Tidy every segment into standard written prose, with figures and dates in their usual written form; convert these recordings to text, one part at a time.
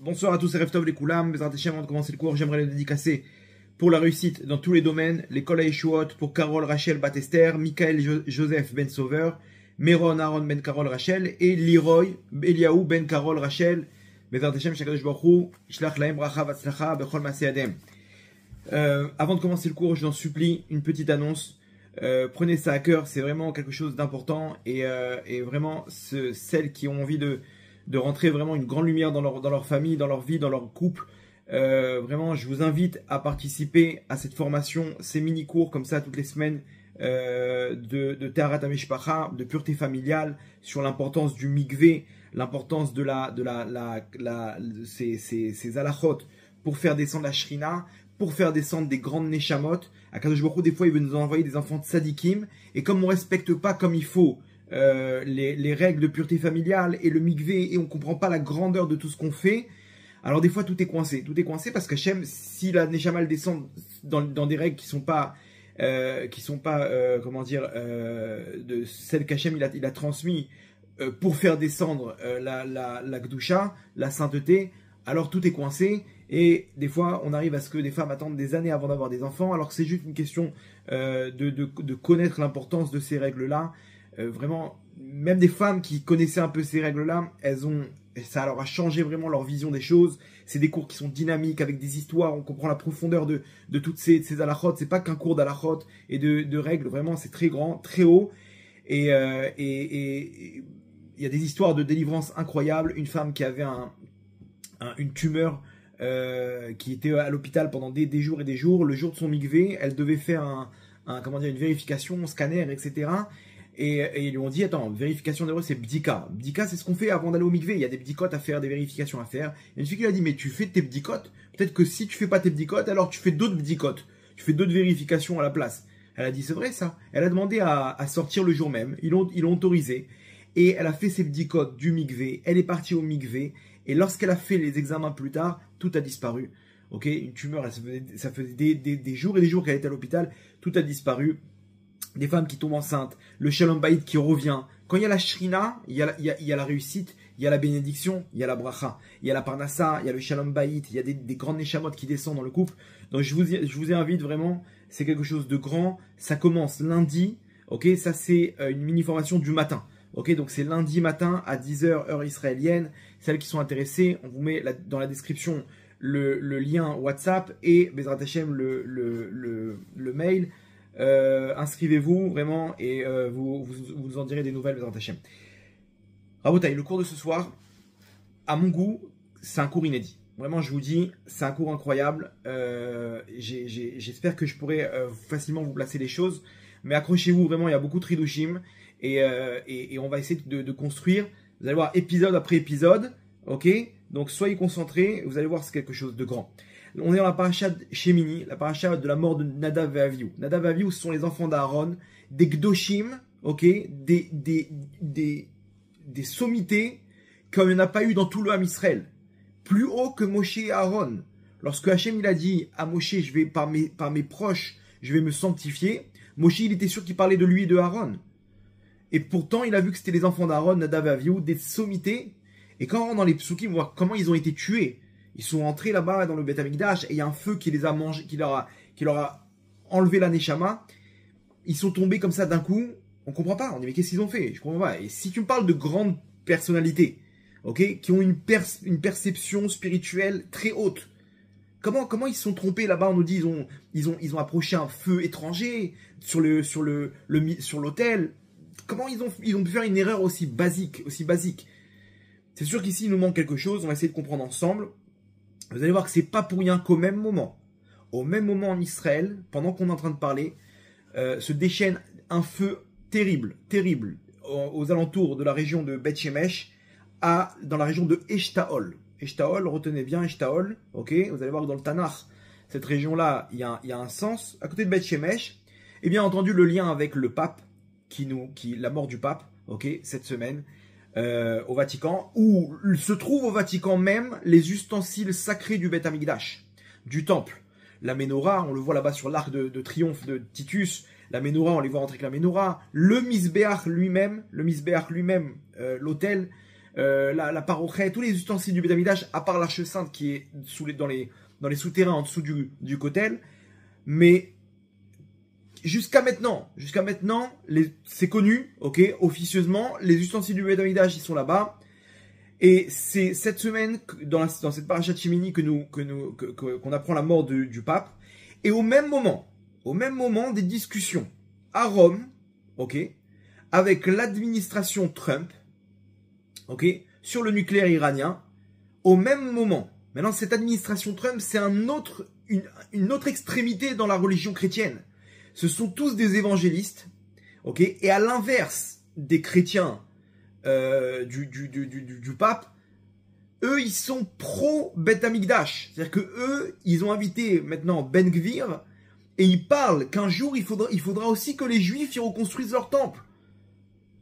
Bonsoir à tous, c'est Reftov les Koulam. Avant de commencer le cours, j'aimerais les dédicacer pour la réussite dans tous les domaines. L'école à Yeshuot pour Carole Rachel Batester, Michael Joseph Ben Sauveur, Meron Aaron Ben Carole Rachel et Leroy Eliaou Ben Carole Rachel. Avant de commencer le cours, je vous en supplie, une petite annonce. Prenez ça à cœur, c'est vraiment quelque chose d'important et vraiment celles qui ont envie de rentrer vraiment une grande lumière dans leur famille, dans leur vie, dans leur couple. Vraiment, je vous invite à participer à cette formation, ces mini-cours comme ça toutes les semaines de Teharat HaMishpacha, de pureté familiale, sur l'importance du mikvé, l'importance de ces halachot pour faire descendre la shrina, pour faire descendre des grandes neshamot. Akadosh Baruch Hu, des fois, il veut nous envoyer des enfants de sadikim, et comme on respecte pas comme il faut les règles de pureté familiale et le mikvé, et on comprend pas la grandeur de tout ce qu'on fait, alors des fois tout est coincé. Tout est coincé parce qu'Hachem, si la neshama descend dans des règles qui sont pas de celles qu'Hachem il a transmis pour faire descendre la Gdusha, la sainteté, alors tout est coincé. Et des fois, on arrive à ce que des femmes attendent des années avant d'avoir des enfants, alors que c'est juste une question de connaître l'importance de ces règles-là. Vraiment, même des femmes qui connaissaient un peu ces règles-là, ça leur a changé vraiment leur vision des choses. C'est des cours qui sont dynamiques, avec des histoires, on comprend la profondeur de toutes ces halachot. C'est pas qu'un cours d'halachot et de règles, vraiment c'est très grand, très haut. Et il y a des histoires de délivrance incroyables. Une femme qui avait une tumeur, qui était à l'hôpital pendant des jours et des jours. Le jour de son mikvé, elle devait faire une vérification, un scanner, etc. Et ils lui ont dit, attends, vérification d'erreur, c'est bdika. Bdika, c'est ce qu'on fait avant d'aller au mikvé. Il y a des bdikotes à faire, des vérifications à faire. Et une fille qui lui a dit, mais tu fais tes bdikotes. Peut-être que si tu fais pas tes bdikotes, alors tu fais d'autres bdikotes. Tu fais d'autres vérifications à la place. Elle a dit, c'est vrai ça. Elle a demandé à sortir le jour même. Ils l'ont autorisé. Et elle a fait ses bdikotes du mikvé. Elle est partie au mikvé. Et lorsqu'elle a fait les examens plus tard, tout a disparu. Ok, une tumeur, ça faisait des jours et des jours qu'elle était à l'hôpital. Tout a disparu. Des femmes qui tombent enceintes, le shalom bayit qui revient. Quand il y a la shrina, il y a la réussite, il y a la bénédiction, il y a la bracha, il y a la parnassa, il y a le shalom bayit, il y a des grandes neshamot qui descendent dans le couple. Donc je vous invite vraiment, c'est quelque chose de grand. Ça commence lundi, ok, ça c'est une mini-formation du matin. Ok, donc c'est lundi matin à 10h heure israélienne. Celles qui sont intéressées, on vous met dans la description le lien WhatsApp et Bezrat Hashem le mail. Inscrivez-vous vraiment et vous en direz des nouvelles Bezrat Hashem. Rabotai, le cours de ce soir, à mon goût, c'est un cours inédit. Vraiment, je vous dis, c'est un cours incroyable. J'espère que je pourrai facilement vous placer les choses. Mais accrochez-vous, vraiment, il y a beaucoup de Hidushim. Et on va essayer de construire. Vous allez voir épisode après épisode. Ok, donc soyez concentrés. Vous allez voir, c'est quelque chose de grand. On est dans la paracha Shemini, la paracha de la mort de Nadav et Avihu. Nadav et Avihu, ce sont les enfants d'Aaron, des Gdoshim, ok, des sommités comme il n'y en a pas eu dans tout le Ham Israël. Plus haut que Moshe et Aaron. Lorsque Hachem il a dit à Moshe, je vais par mes proches, je vais me sanctifier, Moshe il était sûr qu'il parlait de lui et de Aaron. Et pourtant il a vu que c'était les enfants d'Aaron, Nadav et Avihu, des sommités. Et quand on rentre dans les psukim, on voit comment ils ont été tués. Ils sont entrés là-bas dans le Beth Amikdash et il y a un feu qui les a mangés, qui leur a enlevé la neshama. Ils sont tombés comme ça d'un coup. On comprend pas. On dit mais qu'est-ce qu'ils ont fait? Je comprends pas. Et si tu me parles de grandes personnalités, ok, qui ont une perception spirituelle très haute, comment ils se sont trompés là-bas? On nous dit ils ont approché un feu étranger sur l'autel. Comment ils ont pu faire une erreur aussi basique? C'est sûr qu'ici il nous manque quelque chose. On va essayer de comprendre ensemble. Vous allez voir que c'est pas pour rien qu'au même moment en Israël, pendant qu'on est en train de parler, se déchaîne un feu terrible, aux alentours de la région de Beth Shemesh, dans la région de Eshtaol. Eshtaol, retenez bien Eshtaol, ok. Vous allez voir que dans le Tanakh, cette région-là, il y a un sens. À côté de Beth Shemesh, et bien entendu le lien avec le pape, la mort du pape, ok, cette semaine. Au Vatican, où se trouvent au Vatican même les ustensiles sacrés du Beth Amikdash, du temple. La Ménorah, on le voit là-bas sur l'arc de triomphe de Titus. La Ménorah, on les voit rentrer avec la Ménorah. Le Misbéach lui-même, l'autel, la parochet, tous les ustensiles du Beth Amikdash, à part l'arche sainte qui est dans les souterrains en dessous du kotel. Mais jusqu'à maintenant, c'est connu, ok, officieusement, les ustensiles du Beth Amikdash, ils sont là-bas. Et c'est cette semaine, dans cette parachat Shemini, qu'on apprend la mort du pape. Et au même moment, des discussions à Rome, ok, avec l'administration Trump, ok, sur le nucléaire iranien, au même moment. Maintenant, cette administration Trump, c'est une autre extrémité dans la religion chrétienne. Ce sont tous des évangélistes, ok, et à l'inverse des chrétiens du pape, eux, ils sont pro-Beth Amikdash. C'est-à-dire que eux, ils ont invité maintenant Ben Gvir, et ils parlent qu'un jour, il faudra aussi que les Juifs y reconstruisent leur temple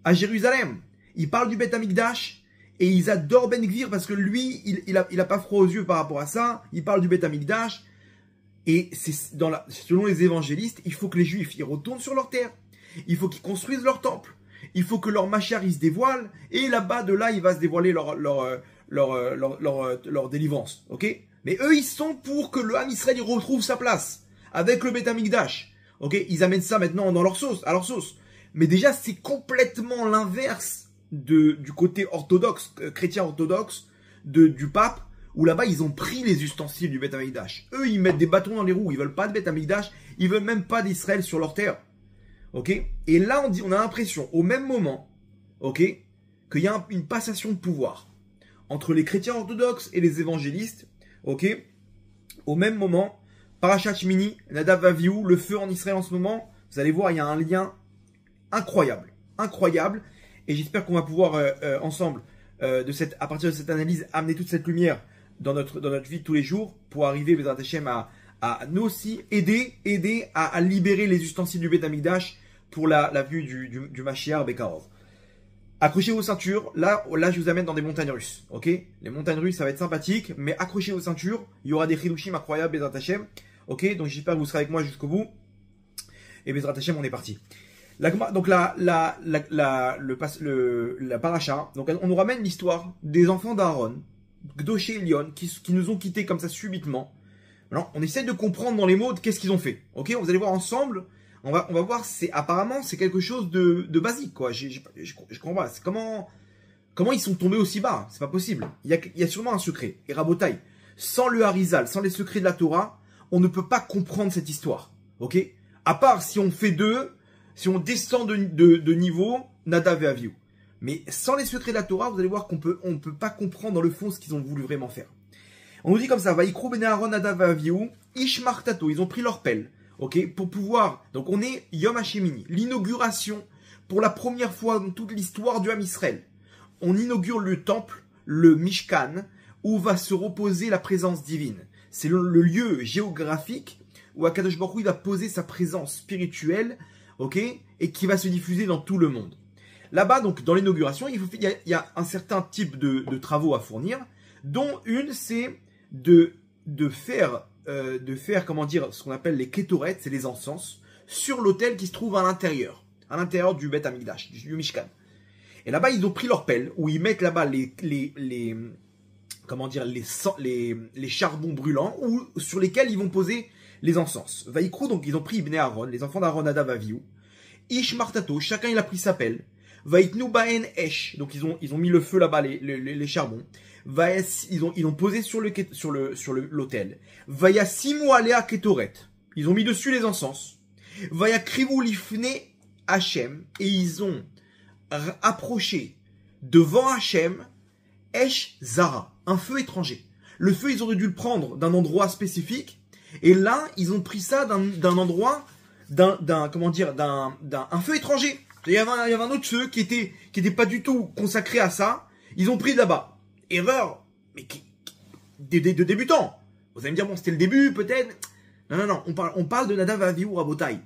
à Jérusalem. Ils parlent du Beth Amikdash, et ils adorent Ben Gvir parce que lui, il a pas froid aux yeux par rapport à ça. Il parle du Beth Amikdash, et selon les évangélistes, il faut que les Juifs y retournent sur leur terre. Il faut qu'ils construisent leur temple. Il faut que leur Mashiach se dévoile, et là-bas, de là, il va se dévoiler leur délivrance, ok? Mais eux, ils sont pour que le Ham Israël, il retrouve sa place, avec le Beth Amikdash, ok? Ils amènent ça maintenant à leur sauce. Mais déjà, c'est complètement l'inverse du côté orthodoxe, chrétien orthodoxe, du pape, où là-bas, ils ont pris les ustensiles du Beth Amikdash. Eux, ils mettent des bâtons dans les roues, ils veulent pas de Beth Amikdash, ils veulent même pas d'Israël sur leur terre. Ok? Et là, on a l'impression, au même moment, ok, qu'il y a une passation de pouvoir entre les chrétiens orthodoxes et les évangélistes, ok? Au même moment, Parashat Shmini, Nadav Avihu, le feu en Israël en ce moment, vous allez voir, il y a un lien incroyable, et j'espère qu'on va pouvoir ensemble, à partir de cette analyse, amener toute cette lumière dans notre vie de tous les jours, pour arriver, Bezrat Hashem, à nous aussi aider à libérer les ustensiles du Beth Amikdash pour la vue du Mashiach Bekarov. Accrochez vos ceintures. Là, je vous amène dans des montagnes russes. Ok? Les montagnes russes, ça va être sympathique, mais accrochez vos ceintures. Il y aura des chidushim incroyables, Bezrat Hashem. Ok? Donc j'espère que vous serez avec moi jusqu'au bout. Et Bezrat Hashem, on est parti. Donc la paracha. Donc on nous ramène l'histoire des enfants d'Aaron, Gdoché et Lyon, qui nous ont quittés comme ça subitement. Alors, on essaie de comprendre dans les mots qu'est-ce qu'ils ont fait. Ok? Vous allez voir ensemble. On va voir, apparemment, c'est quelque chose de basique, quoi. Je comprends pas. C'est comment ils sont tombés aussi bas? C'est pas possible. Il y a sûrement un secret. Et Rabotai, sans le Harizal, sans les secrets de la Torah, on ne peut pas comprendre cette histoire. Ok? À part si on si on descend de niveau, Nadav et Avihu. Mais sans les secrets de la Torah, vous allez voir qu'on ne peut pas comprendre dans le fond ce qu'ils ont voulu vraiment faire. On nous dit comme ça, Vaikrou ben Aaron Nadav et Avihu, Ishmar Tato, ils ont pris leur pelle. Ok, pour pouvoir, donc on est Yom HaShemini, l'inauguration pour la première fois dans toute l'histoire du Ham Israël. On inaugure le temple, le Mishkan, où va se reposer la présence divine. C'est le lieu géographique où Akadosh Baruch Hu va poser sa présence spirituelle, ok, et qui va se diffuser dans tout le monde. Là-bas, donc, dans l'inauguration, il y a un certain type de travaux à fournir, dont une, c'est de faire, comment dire, ce qu'on appelle les kétorettes, c'est les encens, sur l'autel qui se trouve à l'intérieur du Beth Amikdash, du Mishkan. Et là-bas, ils ont pris leur pelle, où ils mettent là-bas les charbons brûlants, ou sur lesquels ils vont poser les encens. Vaikrou, donc ils ont pris Ibn Aaron, les enfants d'Aaron, Nadav, Avihu. Ish Martato, chacun il a pris sa pelle. Vaiknu Baen Esh, donc ils ont mis le feu là-bas, les charbons. Ils ont posé sur l'autel. Vaya Simu Alea Ketoret, ils ont mis dessus les encens. Vaya Krivu Lifne Hachem, et ils ont approché devant Hachem Esh Zara, un feu étranger. Le feu, ils auraient dû le prendre d'un endroit spécifique, et là, ils ont pris ça d'un endroit, d'un feu étranger. Il y avait un autre feu qui était pas du tout consacré à ça. Ils ont pris de là-bas. Erreur, mais de débutants. Vous allez me dire, bon, c'était le début, peut-être. Non, on parle de Nadav, Avihu, Rabotai.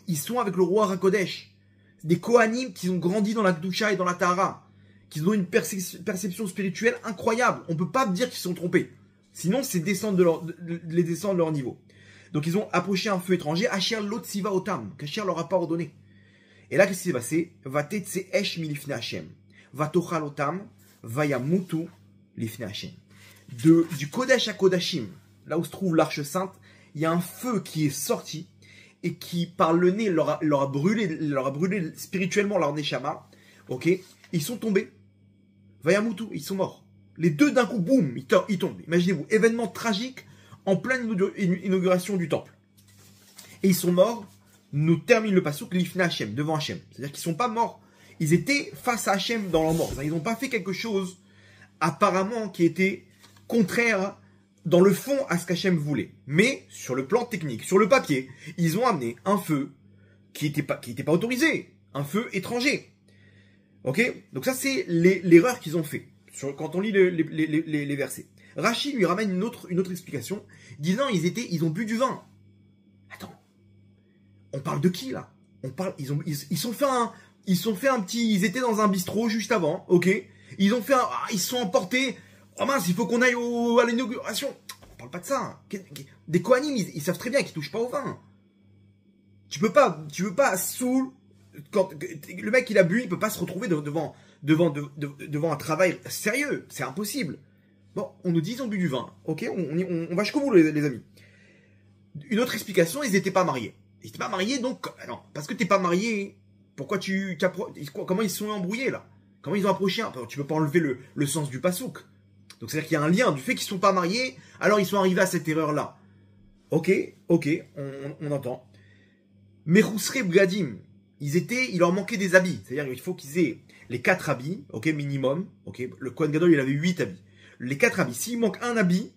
Ils sont avec le roi Rakodesh. Des Kohanim qui ont grandi dans la Kedusha et dans la Tahara. Qui ont une perception spirituelle incroyable. On peut pas dire qu'ils se sont trompés. Sinon, c'est les descendre de leur niveau. Donc, ils ont approché un feu étranger. Asher Lotsiva Otam. Qu'Asher leur a pas ordonné. Et là, qu'est-ce qui s'est passé? Vatetse Esh Milifne Hashem. vatochalotam, vayamutu, lifne Hashem. Du Kodesh à Kodashim, là où se trouve l'Arche Sainte, il y a un feu qui est sorti et qui, par le nez, leur a brûlé spirituellement leur neshama. Ok, ils sont tombés. Vayamutu, ils sont morts. Les deux d'un coup, boum, ils tombent. Imaginez-vous, événement tragique en pleine inauguration du temple. Et ils sont morts. Nous termine le passouk l'ifne Hashem, devant Hashem. C'est-à-dire qu'ils ne sont pas morts. Ils étaient face à Hashem dans leur mort. Ils n'ont pas fait quelque chose apparemment qui était contraire dans le fond à ce qu'Hachem voulait. Mais sur le plan technique, sur le papier, ils ont amené un feu qui n'était pas autorisé. Un feu étranger. Ok? Donc ça, c'est l'erreur qu'ils ont fait quand on lit les versets. Rashi lui ramène une autre explication, disant ils ont bu du vin. Attends. On parle de qui là? Ils sont fait un petit. Ils étaient dans un bistrot juste avant, ok. Ils se sont emportés. Oh mince, il faut qu'on aille à l'inauguration. On parle pas de ça. Des Kohanim, ils savent très bien qu'ils touchent pas au vin. Tu peux pas quand le mec il a bu, il peut pas se retrouver devant un travail sérieux. C'est impossible. Bon, on nous dit ils ont bu du vin, ok. On va jusqu'au bout les amis. Une autre explication, ils n'étaient pas mariés. Ils n'étaient pas mariés, donc non, parce que t'es pas marié, pourquoi comment ils se sont embrouillés là? Comment ils ont approché un peu? Tu peux pas enlever le sens du pasouk. Donc c'est-à-dire qu'il y a un lien du fait qu'ils sont pas mariés, alors ils sont arrivés à cette erreur là. Ok, on entend. Mechousre Bgadim, il leur manquait des habits, c'est-à-dire il faut qu'ils aient les 4 habits, ok, minimum, ok. Le Kohen Gadol il avait 8 habits. Les 4 habits, s'il manque un habit,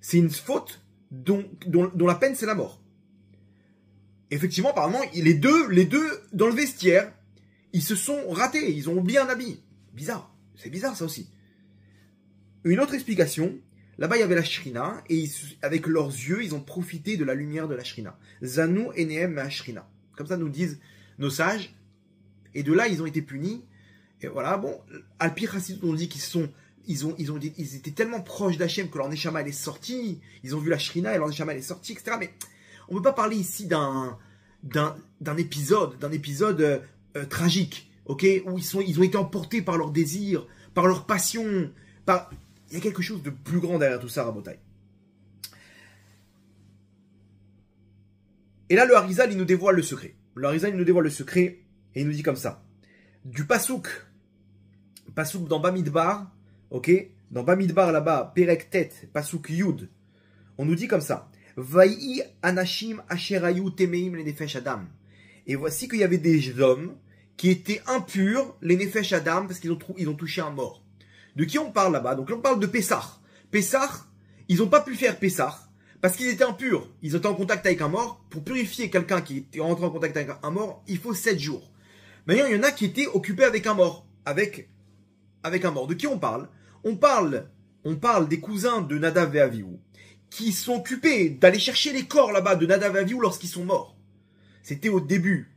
c'est une faute dont la peine c'est la mort. Effectivement, apparemment, les deux, dans le vestiaire, ils se sont ratés, ils ont oublié un habit. Bizarre, c'est bizarre ça aussi. Une autre explication, là-bas il y avait la Shrina, et avec leurs yeux, ils ont profité de la lumière de la Shrina. Zanou enehem ma Shrina. Comme ça nous disent nos sages, et de là ils ont été punis. Et voilà, bon, Alpi Chassidut on dit ils étaient tellement proches d'Hachem que leur Neshama elle est sortie, ils ont vu la Shrina et leur Neshama elle est sortie, etc. Mais on ne peut pas parler ici d'un épisode tragique, ok, où ils ont été emportés par leur désir, par leur passion, il y a quelque chose de plus grand derrière tout ça, Rabotai. Et là, le Harizal, il nous dévoile le secret. Le Harizal, il nous dévoile le secret et il nous dit comme ça. Du pasouk dans Bamidbar, ok, dans Bamidbar là-bas, Perek Tet, pasouk Yud, on nous dit comme ça. Vaï anashim asherayu temeim les nefesh adam. Et voici qu'il y avait des hommes qui étaient impurs, les nefesh adam, parce qu'ils ont touché un mort. De qui on parle là-bas? Donc là on parle de Pessah. Pessah, ils n'ont pas pu faire Pessah parce qu'ils étaient impurs. Ils étaient en contact avec un mort. Pour purifier quelqu'un qui était rentré en contact avec un mort, il faut 7 jours. Maintenant, il y en a qui étaient occupés avec un mort. Avec un mort. De qui on parle? On parle des cousins de Nadav et Avihu qui sont occupés d'aller chercher les corps là-bas de Nadav et Avihu lorsqu'ils sont morts. C'était au début.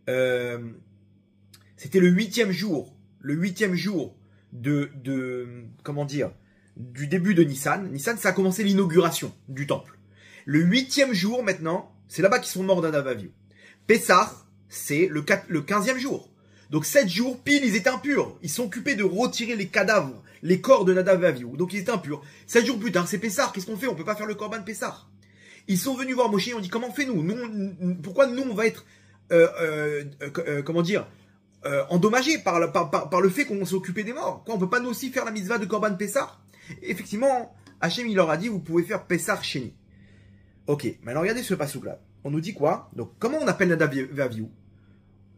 C'était le 8e jour. Le 8e jour comment dire, du début de Nissan. Nissan, ça a commencé l'inauguration du temple. Le 8e jour, maintenant, c'est là-bas qu'ils sont morts Nadav et Avihu. Pessah, c'est le 15e jour. Donc 7 jours, pile, ils étaient impurs. Ils sont occupés de retirer les cadavres, les corps de Nadav et Avihu. Donc ils étaient impurs. 7 jours plus tard, c'est Pessah. Qu'est-ce qu'on fait? On peut pas faire le Korban Pessah. Ils sont venus voir Moshe et ont dit, comment fait-nous? Pourquoi nous, on va être, comment dire, endommagés par le fait qu'on s'est occupé des morts? Quoi, on peut pas nous aussi faire la mitzvah de Korban Pessah? Effectivement, Hachem, il leur a dit, vous pouvez faire Pessah Sheni. Ok, maintenant regardez ce passouk là. On nous dit quoi? Donc, comment on appelle Nadav et Avihu?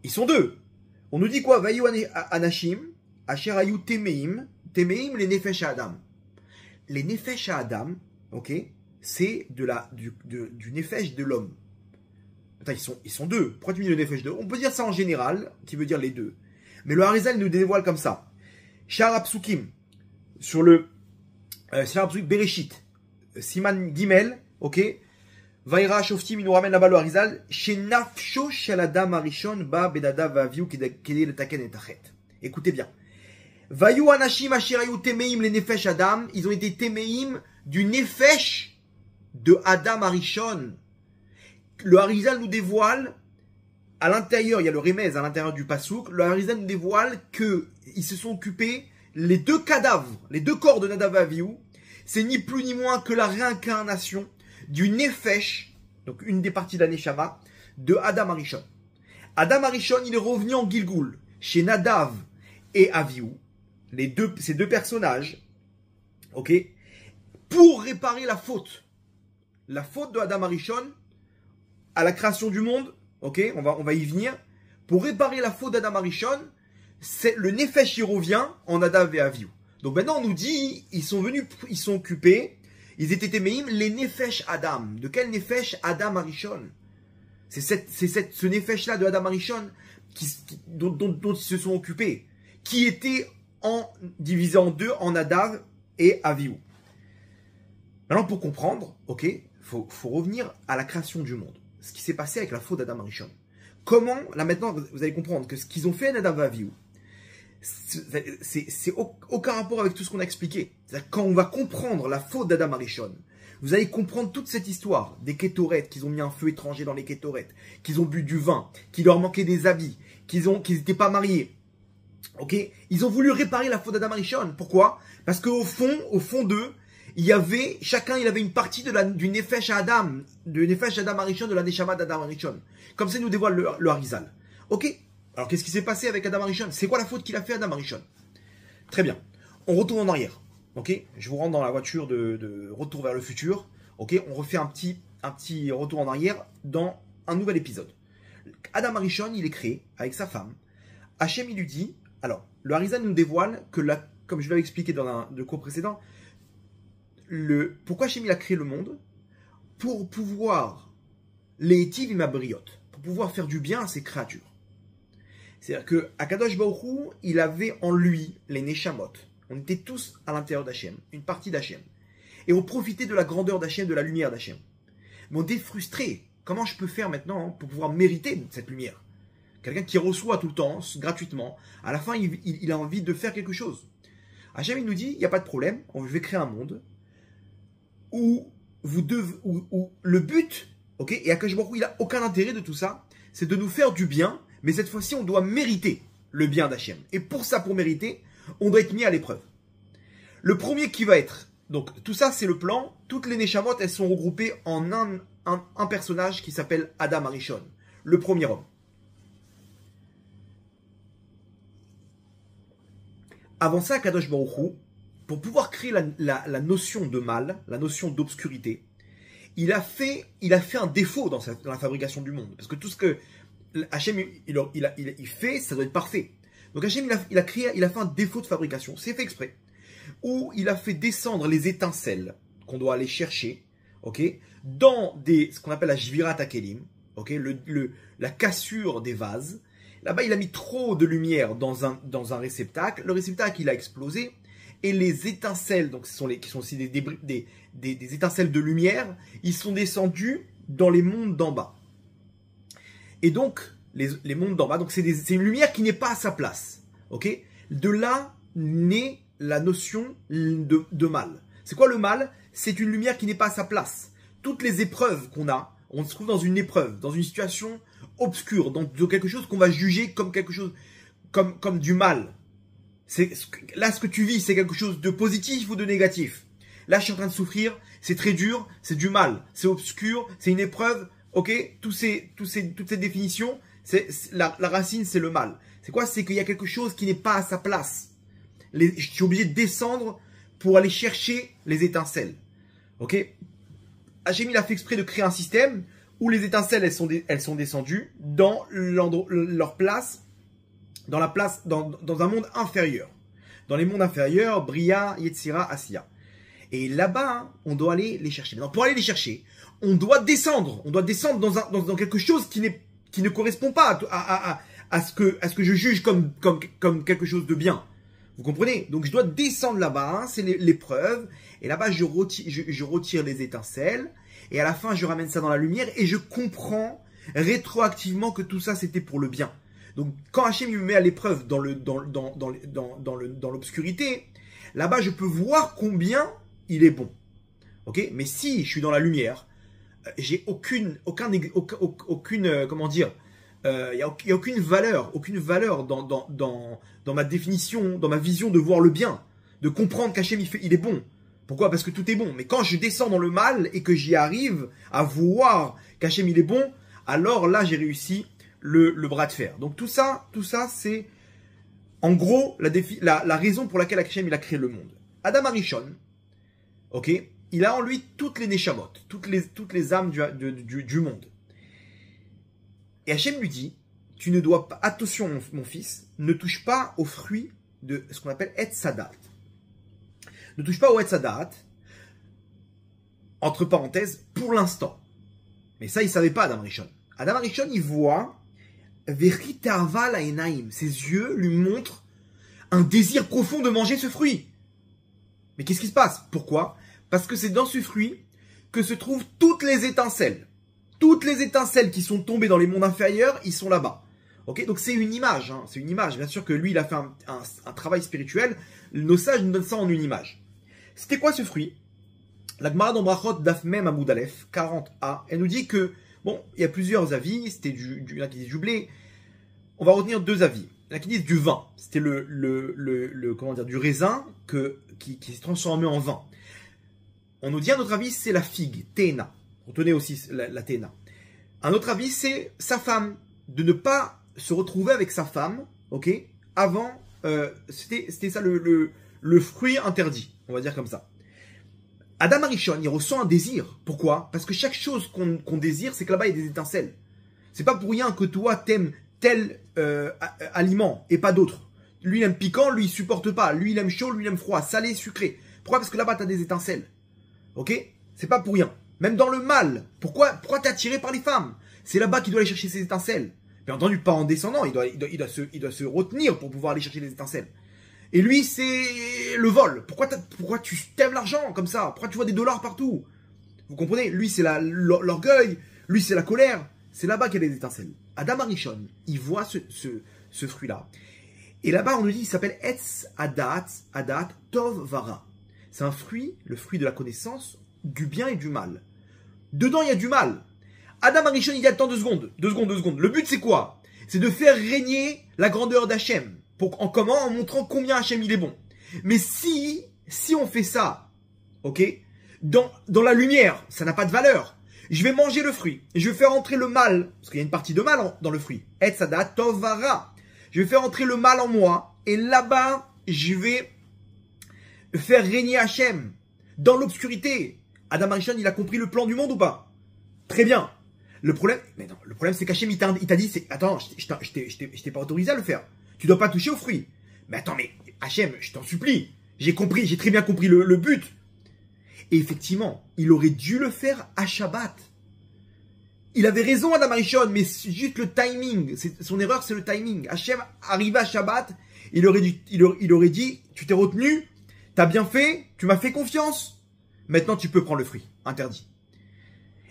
Ils sont deux. On nous dit quoi? Vayu anashim, asher ayu temeim, les nefesh adam. Les nefesh adam, ok, c'est du nefesh de l'homme. Attends, ils sont deux. Pourquoi tu dis le nefesh de? On peut dire ça en général, qui veut dire les deux. Mais le Harizal nous dévoile comme ça. Shar Apsukim, sur le Shar Apsukim Bereshit, Siman Gimel, ok. Vaïra Shoftim, il nous ramène là-bas le Harizal. Shenafsho shaladam arishon ba benadav aviu kede le taken et tachet. Écoutez bien. Vayu anashim ashirayu temeim les nefesh adam. Ils ont été temeim du nefesh de Adam arishon. Le Harizal nous dévoile à l'intérieur, il y a le remez à l'intérieur du pasouk, le Harizal nous dévoile qu'ils se sont occupés, les deux cadavres, les deux corps de Nadav et Avihu, c'est ni plus ni moins que la réincarnation du Nefesh, donc une des parties de la Neshama, de Adam Arishon. Adam Arishon, il est revenu en Gilgul, chez Nadav et Avihu, ces deux personnages, ok, pour réparer la faute de Adam Arishon à la création du monde, ok, on va y venir. Pour réparer la faute d'Adam Arishon, c'est le Nefesh qui revient en Nadav et Avihu. Donc maintenant on nous dit, ils sont occupés, ils étaient téméim, les Nefesh Adam. De quel Nefesh Adam Arishon? C'est ce Nefesh-là de Adam Arishon dont ils se sont occupés, qui était divisé en deux en Nadav et Avihu. Maintenant pour comprendre, ok, faut revenir à la création du monde. Ce qui s'est passé avec la faute d'Adam Arishon. Comment, là maintenant, vous allez comprendre que ce qu'ils ont fait à Nadav et Avihu, c'est aucun rapport avec tout ce qu'on a expliqué. C'est-à-dire quand on va comprendre la faute d'Adam Arishon, vous allez comprendre toute cette histoire des kétorettes, qu'ils ont mis un feu étranger dans les kétorettes, qu'ils ont bu du vin, qu'il leur manquait des habits, qu'ils n'étaient pas mariés. Ok, ils ont voulu réparer la faute d'Adam Arishon. Pourquoi? Parce qu'au fond d'eux, chacun il avait une partie du Nefesh Adam, du Nefesh Adam Arishon, de la Neshama d'Adam Arishon. Comme ça, il nous dévoile le Harizal. Ok. Alors, qu'est-ce qui s'est passé avec Adam Arishon? C'est quoi la faute qu'il a fait Adam Arishon? Très bien. On retourne en arrière. Ok. Je vous rentre dans la voiture de Retour vers le futur. Ok. On refait un petit retour en arrière dans un nouvel épisode. Adam Arishon, il est créé avec sa femme. Hachem, il lui dit, alors, le Harizal nous dévoile que comme je l'avais expliqué dans le cours précédent, pourquoi Hachem il a créé le monde? Pour pouvoir l'étiv imabriot, pour pouvoir faire du bien à ses créatures. C'est-à-dire que Akadosh Baruch Hu, il avait en lui les Neshamot. On était tous à l'intérieur d'Hachem, une partie d'Hachem. Et on profitait de la grandeur d'Hachem, de la lumière d'Hachem. Mais on était frustré. Comment je peux faire maintenant pour pouvoir mériter cette lumière? Quelqu'un qui reçoit tout le temps, gratuitement, à la fin, il a envie de faire quelque chose. Hachem, il nous dit, il n'y a pas de problème, je vais créer un monde où le but, ok, et Akadosh Baruch Hu, il n'a aucun intérêt de tout ça, c'est de nous faire du bien, mais cette fois-ci, on doit mériter le bien d'Hachem. Et pour ça, pour mériter, on doit être mis à l'épreuve. Le premier qui va être, donc tout ça, c'est le plan, toutes les Neshamot, elles sont regroupées en un personnage qui s'appelle Adam Arishon, le premier homme. Avant ça, Kadosh Baruch Hu, pour pouvoir créer la notion de mal, la notion d'obscurité, il a fait un défaut dans la fabrication du monde. Parce que tout ce que Hachem il fait, ça doit être parfait. Donc Hachem il a fait un défaut de fabrication, c'est fait exprès. Où il a fait descendre les étincelles qu'on doit aller chercher, ok, dans ce qu'on appelle la Jvirat Hakelim, ok, la cassure des vases. Là-bas, il a mis trop de lumière dans un réceptacle. Le réceptacle, il a explosé. Et les étincelles, donc qui sont aussi des étincelles de lumière, ils sont descendus dans les mondes d'en bas. Et donc, les mondes d'en bas, donc c'est une lumière qui n'est pas à sa place. Ok? De là naît la notion de mal. C'est quoi le mal? C'est une lumière qui n'est pas à sa place. Toutes les épreuves qu'on a, on se trouve dans une épreuve, dans une situation obscure, dans quelque chose qu'on va juger comme quelque chose, comme du mal. Là, ce que tu vis, c'est quelque chose de positif ou de négatif. Là, je suis en train de souffrir, c'est très dur, c'est du mal, c'est obscur, c'est une épreuve, ok? Toutes ces définitions, la racine, c'est le mal. C'est quoi? C'est qu'il y a quelque chose qui n'est pas à sa place. Je suis obligé de descendre pour aller chercher les étincelles. Ok? Hachem, il a fait exprès de créer un système où les étincelles, elles sont descendues dans leur place, dans un monde inférieur. Dans les mondes inférieurs, Bria, Yetzira, Asiya. Et là-bas, on doit aller les chercher. Maintenant, pour aller les chercher, on doit descendre. On doit descendre dans quelque chose qui ne correspond pas à ce que je juge comme quelque chose de bien. Vous comprenez? Donc, je dois descendre là-bas, hein, c'est l'épreuve. Et là-bas, je retire les étincelles. Et à la fin, je ramène ça dans la lumière et je comprends rétroactivement que tout ça, c'était pour le bien. Donc, quand Hachem me met à l'épreuve dans l'obscurité, là-bas, je peux voir combien il est bon. Ok? Mais si je suis dans la lumière, j'ai aucune comment dire, Il n'y a aucune valeur dans ma définition, dans ma vision de voir le bien, de comprendre qu'Hachem il est bon. Pourquoi? Parce que tout est bon. Mais quand je descends dans le mal et que j'y arrive à voir qu'Hachem il est bon, alors là j'ai réussi le bras de fer. Donc tout ça c'est en gros la raison pour laquelle Hachem il a créé le monde. Adam Arishon, ok, il a en lui toutes les neshamot, toutes les âmes du monde. Et Hachem lui dit, tu ne dois pas, attention mon fils, ne touche pas aux fruits de ce qu'on appelle Etz Sadat. Ne touche pas au Etz Sadat, entre parenthèses, pour l'instant. Mais ça, il ne savait pas, Adam Arishon. Adam Arishon, il voit, Veritava Laenaim, ses yeux lui montrent un désir profond de manger ce fruit. Mais qu'est-ce qui se passe? Pourquoi? Parce que c'est dans ce fruit que se trouvent toutes les étincelles. Toutes les étincelles qui sont tombées dans les mondes inférieurs, ils sont là-bas. Ok, donc c'est une image, hein, c'est une image. Bien sûr que lui, il a fait un travail spirituel. Nos sages nous donnent ça en une image. C'était quoi ce fruit? La Gemara dans Brachot Daf Mem Amoud Aleph 40a, elle nous dit que, bon, il y a plusieurs avis. C'était il y en a qui disent du blé. On va retenir deux avis. Il y en a qui disent du vin. C'était comment dire, du raisin qui s'est transformé en vin. On nous dit un autre avis, c'est la figue, Téna. Retenez aussi la Téna. Un autre avis, c'est sa femme. De ne pas se retrouver avec sa femme, ok, avant, c'était ça le fruit interdit, on va dire comme ça. Adam Arishon, il ressent un désir. Pourquoi? Parce que chaque chose qu'on désire, c'est que là-bas, il y a des étincelles. C'est pas pour rien que toi, t'aimes tel aliment et pas d'autre. Lui, il aime piquant, lui, il supporte pas. Lui, il aime chaud, lui, il aime froid, salé, sucré. Pourquoi? Parce que là-bas, t'as des étincelles. Ok? C'est pas pour rien. Même dans le mal. Pourquoi t'es attiré par les femmes? C'est là-bas qu'il doit aller chercher ses étincelles. Bien entendu, pas en descendant. Il doit se retenir pour pouvoir aller chercher les étincelles. Et lui, c'est le vol. Pourquoi tu t'aimes l'argent comme ça? Pourquoi tu vois des dollars partout? Vous comprenez? Lui, c'est l'orgueil. Lui, c'est la colère. C'est là-bas qu'il y a des étincelles. Adam Arishon, il voit ce fruit-là. Et là-bas, on nous dit, il s'appelle Etz Adat Tov Vara. C'est un fruit, le fruit de la connaissance, du bien et du mal. Dedans, il y a du mal. Adam Arishon, il y a attends 2 secondes. Le but, c'est quoi? C'est de faire régner la grandeur d'Hachem. En montrant combien Hachem, il est bon. Mais si on fait ça, ok, dans la lumière, ça n'a pas de valeur. Je vais manger le fruit. Et je vais faire entrer le mal. Parce qu'il y a une partie de mal dans le fruit. Etz Adat Tov Vara. Je vais faire entrer le mal en moi. Et là-bas, je vais faire régner Hachem. Dans l'obscurité. Adam Arishon, il a compris le plan du monde ou pas? Très bien. Le problème c'est qu'Hachem, il t'a dit, attends, je t'ai pas autorisé à le faire. Tu dois pas toucher aux fruits. Mais attends, mais Hachem, je t'en supplie. J'ai très bien compris le but. Et effectivement, il aurait dû le faire à Shabbat. Il avait raison, Adam Arishon, mais c'est juste le timing. Son erreur, c'est le timing. Hachem arrivé à Shabbat, il aurait dit, tu t'es retenu, t'as bien fait, tu m'as fait confiance. Maintenant, tu peux prendre le fruit. Interdit.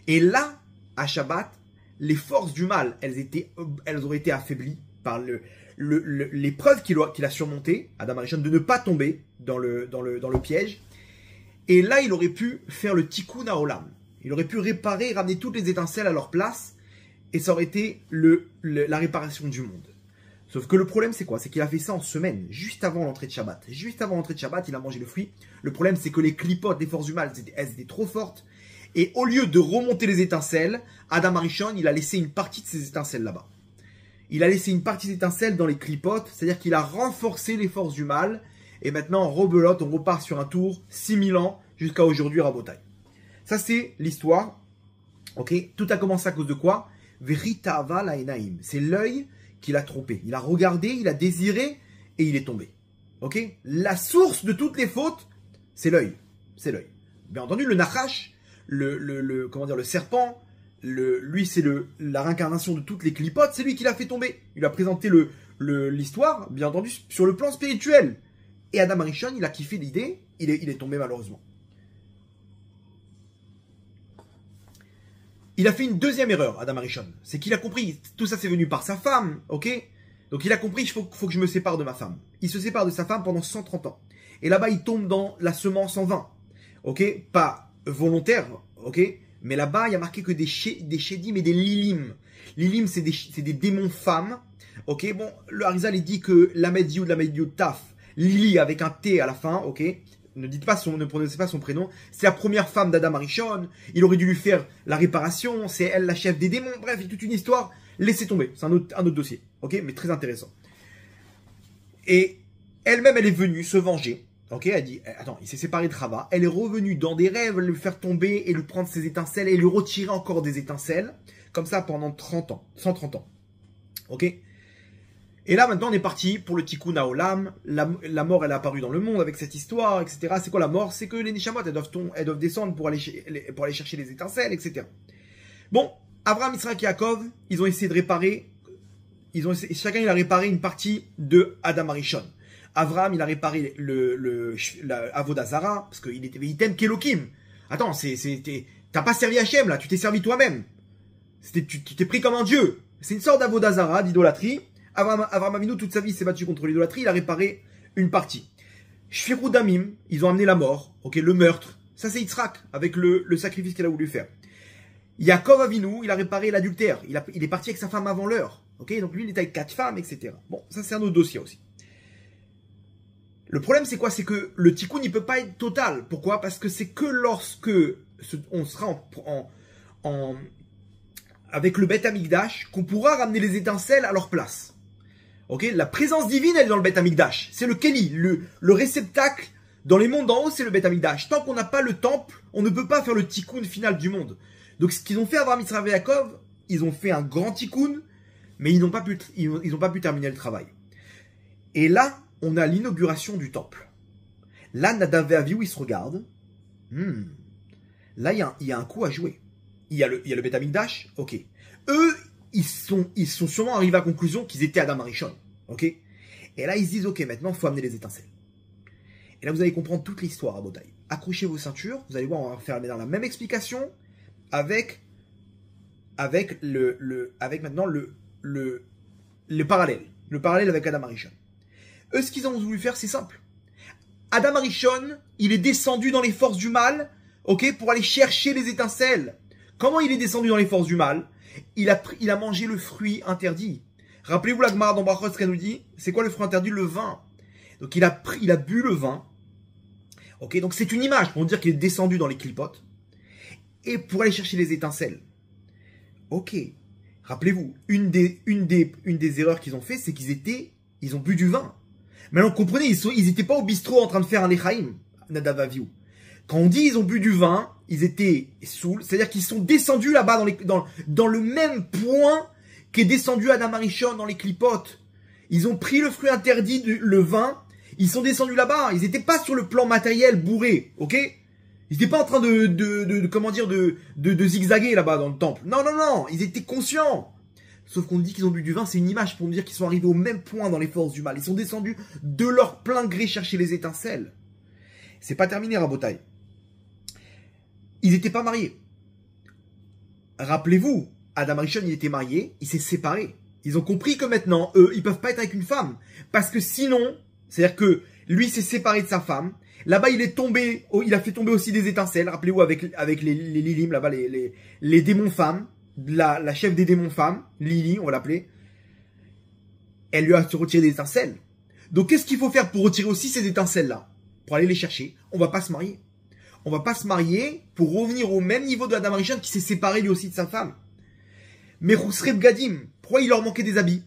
Et là, à Shabbat, les forces du mal, elles auraient été affaiblies par l'épreuve qu'il a surmontée, Adam Arishon, de ne pas tomber dans le piège. Et là, il aurait pu faire le tikkun haolam. Il aurait pu réparer, ramener toutes les étincelles à leur place. Et ça aurait été la réparation du monde. Sauf que le problème, c'est quoi? C'est qu'il a fait ça en semaine, juste avant l'entrée de Shabbat. Juste avant l'entrée de Shabbat, il a mangé le fruit. Le problème, c'est que les clipotes, les forces du mal, elles étaient trop fortes. Et au lieu de remonter les étincelles, Adam Arishon, il a laissé une partie de ces étincelles là-bas. Il a laissé une partie des étincelles dans les clipotes, c'est-à-dire qu'il a renforcé les forces du mal. Et maintenant, en rebelote, on repart sur un tour 6000 ans jusqu'à aujourd'hui, Rabotai. Ça, c'est l'histoire. Ok, tout a commencé à cause de quoi? Veritava laenaim. C'est l'œil qui l'a trompé. Il a regardé, il a désiré et il est tombé. Ok, la source de toutes les fautes, c'est l'œil. C'est l'œil. Bien entendu, le nachash, le serpent, lui, c'est la réincarnation de toutes les clipotes. C'est lui qui l'a fait tomber. Il a présenté l'histoire, bien entendu, sur le plan spirituel. Et Adam Arishon, il a kiffé l'idée, il est tombé malheureusement. Il a fait une deuxième erreur, Adam Arishon. C'est qu'il a compris, tout ça c'est venu par sa femme, ok? Donc il a compris, il faut que je me sépare de ma femme. Il se sépare de sa femme pendant 130 ans. Et là-bas, il tombe dans la semence en vain, ok? Pas volontaire, ok? Mais là-bas, il y a marqué que des Shedim et des Lilim. Lilim, c'est des démons femmes. Ok, bon, le Harizal, il dit que Lamed Yud Taf, Lili avec un T à la fin, ok. Ne prononcez pas son prénom. C'est la première femme d'Adam Arishon. Il aurait dû lui faire la réparation. C'est elle la chef des démons. Bref, il y a toute une histoire. Laissez tomber. C'est un autre dossier. Ok, mais très intéressant. Et elle-même, elle est venue se venger. Ok, elle dit, attends, il s'est séparé de Rava. Elle est revenue dans des rêves, lui faire tomber et lui prendre ses étincelles et lui retirer encore des étincelles. Comme ça pendant 30 ans. 130 ans. Ok. Et là, maintenant, on est parti pour le Tikkun Haolam. La mort, elle est apparue dans le monde avec cette histoire, etc. C'est quoi la mort? C'est que les Neshamot, elles doivent descendre pour aller chercher les étincelles, etc. Bon, Abraham, Yitzhak et Yaakov, ils ont essayé de réparer. Chacun, il a réparé une partie de Adam Arishon. Abraham, il a réparé la Avodah Zara, parce qu'il t'aime Kelokim. Attends, t'as pas servi Hachem, là, tu t'es servi toi-même. Tu t'es pris comme un dieu. C'est une sorte d'Avodah Zara, d'idolâtrie. Avraham Avinu, toute sa vie, s'est battu contre l'idolâtrie, il a réparé une partie. Shfiru Damim, ils ont amené la mort, ok, le meurtre. Ça, c'est Yitzhak, avec le sacrifice qu'il a voulu faire. Yaakov Avinu, il a réparé l'adultère. Il est parti avec sa femme avant l'heure. Ok, donc lui, il était avec 4 femmes, etc. Bon, ça, c'est un autre dossier aussi. Le problème, c'est quoi? C'est que le tikkun, il peut pas être total. Pourquoi? Parce que c'est que lorsque on sera avec le Beth Amikdash qu'on pourra ramener les étincelles à leur place. Ok, la présence divine, elle est dans le Beth Amikdash. C'est le Keli, le réceptacle dans les mondes d'en haut, c'est le Beth Amikdash. Tant qu'on n'a pas le temple, on ne peut pas faire le tikkun final du monde. Donc, ce qu'ils ont fait Avraham, Yitzhak et Yaakov, ils ont fait un grand tikkun, mais ils n'ont pas pu terminer le travail. Et là, on a l'inauguration du temple. Là, Nadav et Avihu, ils se regardent. Là, il y a un coup à jouer. Il y a le Beth Amikdash, ok. Eux, ils sont sûrement arrivés à la conclusion qu'ils étaient Adam Arishon, ok. Et là, ils se disent, ok, maintenant, il faut amener les étincelles. Et là, vous allez comprendre toute l'histoire à Botaï. Accrochez vos ceintures, vous allez voir, on va faire dans la même explication avec maintenant le parallèle. Le parallèle avec Adam Arishon. Eux, ce qu'ils ont voulu faire, c'est simple. Adam Arishon, il est descendu dans les forces du mal, ok, pour aller chercher les étincelles. Comment il est descendu dans les forces du mal? Il a mangé le fruit interdit. Rappelez-vous la Gemara dans Brachot, ce qu'elle nous dit. C'est quoi le fruit interdit? Le vin. Donc il a bu le vin. Ok, donc c'est une image pour dire qu'il est descendu dans les clipotes. Et pour aller chercher les étincelles. Ok. Rappelez-vous, une des erreurs qu'ils ont fait, c'est ils ont bu du vin. Maintenant, comprenez, ils étaient pas au bistrot en train de faire un lechaim, Nadav et Avihu. Quand on dit ils ont bu du vin, ils étaient saouls, c'est-à-dire qu'ils sont descendus là-bas dans le même point qu'est descendu Adam Arishon dans les clipotes. Ils ont pris le fruit interdit, le vin, ils sont descendus là-bas. Ils n'étaient pas sur le plan matériel bourré, ok? Ils n'étaient pas en train de zigzaguer là-bas dans le temple. Non, non, non, ils étaient conscients. Sauf qu'on dit qu'ils ont bu du vin, c'est une image pour nous dire qu'ils sont arrivés au même point dans les forces du mal. Ils sont descendus de leur plein gré chercher les étincelles. C'est pas terminé, Rabotai. Ils n'étaient pas mariés. Rappelez-vous, Adam Arishon, il était marié, il s'est séparé. Ils ont compris que maintenant, eux, ils peuvent pas être avec une femme. Parce que sinon, c'est-à-dire que lui s'est séparé de sa femme. Là-bas, il a fait tomber aussi des étincelles. Rappelez-vous, avec les Lilim, là-bas, les démons femmes. La chef des démons femmes, Lili, on va l'appeler. Elle lui a retiré des étincelles. Donc, qu'est-ce qu'il faut faire pour retirer aussi ces étincelles-là? Pour aller les chercher. On va pas se marier. On va pas se marier pour revenir au même niveau de Adam Arishon qui s'est séparé lui aussi de sa femme. Mais Rousreb Gadim, pourquoi il leur manquait des habits?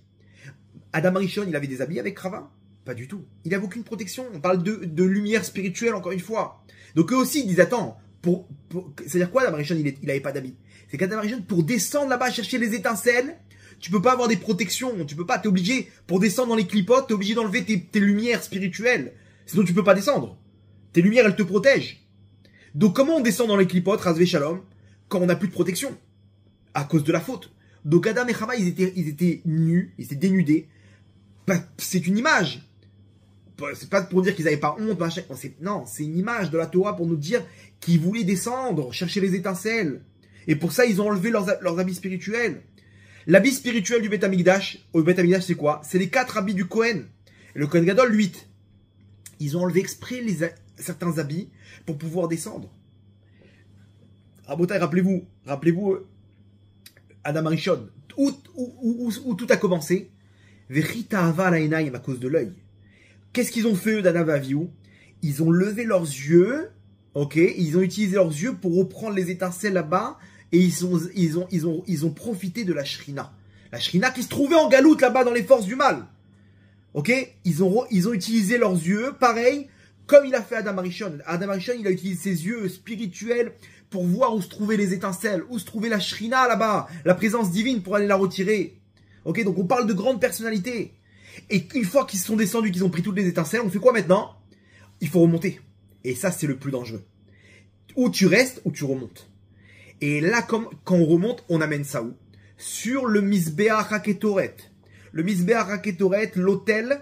Adam Arishon, il avait des habits avec Rava? Pas du tout. Il n'avait aucune protection. On parle de lumière spirituelle, encore une fois. Donc eux aussi, ils disent, attends, c'est-à-dire quoi, Adam Arishon, il avait pas d'habits? C'est qu'Adam Arishon, pour descendre là-bas, chercher les étincelles, tu peux pas avoir des protections. Tu peux pas, t'es obligé, pour descendre dans les clipotes, t'es obligé d'enlever tes lumières spirituelles. Sinon, tu peux pas descendre. Tes lumières, elles te protègent. Donc comment on descend dans les clipotes, Razvé Shalom, quand on n'a plus de protection? À cause de la faute. Donc Adam et Chava, ils étaient nus, ils étaient dénudés. C'est une image. C'est pas pour dire qu'ils n'avaient pas honte, machin. Non, c'est une image de la Torah pour nous dire qu'ils voulaient descendre, chercher les étincelles. Et pour ça, ils ont enlevé leurs habits spirituels. L'habit spirituel du Beth Amikdash, au Beth Amikdash, c'est quoi? C'est les 4 habits du Kohen. Et le Kohen Gadol, 8. Ils ont enlevé exprès certains habits pour pouvoir descendre. Rabotai, rappelez-vous Adam Arishon, où tout a commencé. Vechita ava la enaim, à cause de l'œil. Qu'est-ce qu'ils ont fait, d'Adam et Avihu? Ils ont levé leurs yeux, ok, ils ont utilisé leurs yeux pour reprendre les étincelles là-bas, et ils ont profité de la Shrina. La Shrina qui se trouvait en galoute là-bas dans les forces du mal. Ok, ils ont utilisé leurs yeux, pareil, comme il a fait Adam Arishon. Adam Arishon, il a utilisé ses yeux spirituels pour voir où se trouvaient les étincelles, où se trouvait la Shrina là-bas, la présence divine pour aller la retirer. Ok, donc on parle de grandes personnalités. Et une fois qu'ils sont descendus, qu'ils ont pris toutes les étincelles, on fait quoi maintenant? Il faut remonter. Et ça, c'est le plus dangereux. Ou tu restes, ou tu remontes. Et là, quand on remonte, on amène ça où? Sur le Mizbeach HaKetoret. Le Mizbeach HaKetoret, l'autel,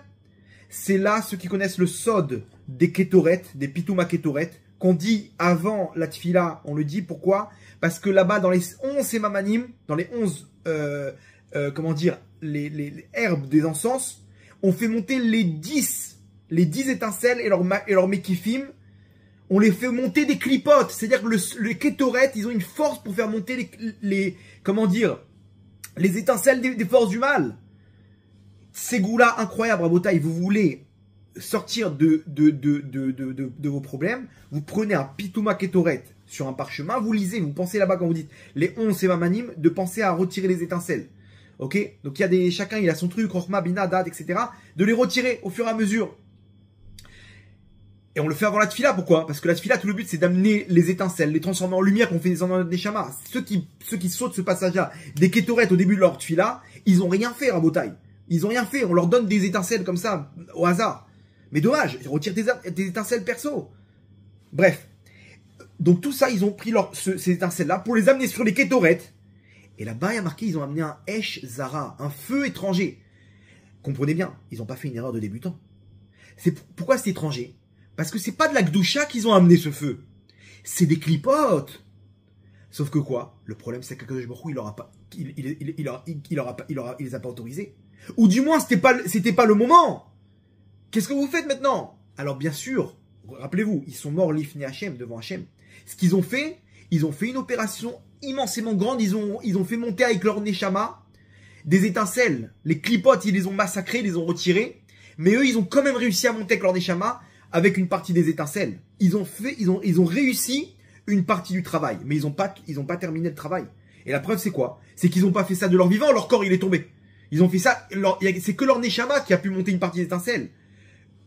c'est là, ceux qui connaissent le sod des Ketoret, des Pitoum HaKetoret, qu'on dit avant la Tfila, on le dit, pourquoi? Parce que là-bas, dans les 11 Semamanim, dans les 11, les herbes des encens, on fait monter les 10 étincelles et leur mekifim, on les fait monter des clipotes. C'est-à-dire que les Ketoret, ils ont une force pour faire monter les étincelles des forces du mal. Ces goûts-là incroyables, Rabotai, vous voulez sortir de vos problèmes, vous prenez un Pitouma Ketoret sur un parchemin, vous lisez, vous pensez là-bas quand vous dites les 11 Sevamanim, de penser à retirer les étincelles. Ok, donc chacun il a son truc, Rochma, Bina, Dad, etc. De les retirer au fur et à mesure. Et on le fait avant la Tfila, pourquoi? Parce que la Tfila, tout le but c'est d'amener les étincelles, les transformer en lumière qu'on fait descendre dans des chamas. Ceux qui sautent ce passage-là, des Ketoret au début de leur Tfila, ils ont rien fait, Rabotai. Ils ont rien fait, on leur donne des étincelles comme ça, au hasard. Mais dommage, ils retirent des étincelles perso. Bref. Donc tout ça, ils ont pris ces étincelles-là pour les amener sur les Ketoret. Et là-bas, il y a marqué, ils ont amené un Esh Zara, un feu étranger. Comprenez bien, ils n'ont pas fait une erreur de débutant. Pourquoi c'est étranger? Parce que c'est pas de la Gdoucha qu'ils ont amené ce feu. C'est des clipotes. Sauf que quoi? Le problème, c'est que Kadosh Baruch Hu, il les a pas autorisés. Ou du moins, c'était pas le moment. Qu'est-ce que vous faites maintenant? Alors bien sûr, rappelez-vous, ils sont morts l'Ifne Hachem, devant Hachem. Ce qu'ils ont fait une opération immensément grande, ils ont fait monter avec leur Neshama des étincelles. Les clipotes, ils les ont massacrés, ils les ont retirés. Mais eux, ils ont quand même réussi à monter avec leur Neshama avec une partie des étincelles. Ils ont réussi une partie du travail. Mais ils ont pas terminé le travail. Et la preuve, c'est quoi? C'est qu'ils n'ont pas fait ça de leur vivant, leur corps, il est tombé. Ils ont fait ça, c'est que leur Neshama qui a pu monter une partie des étincelles.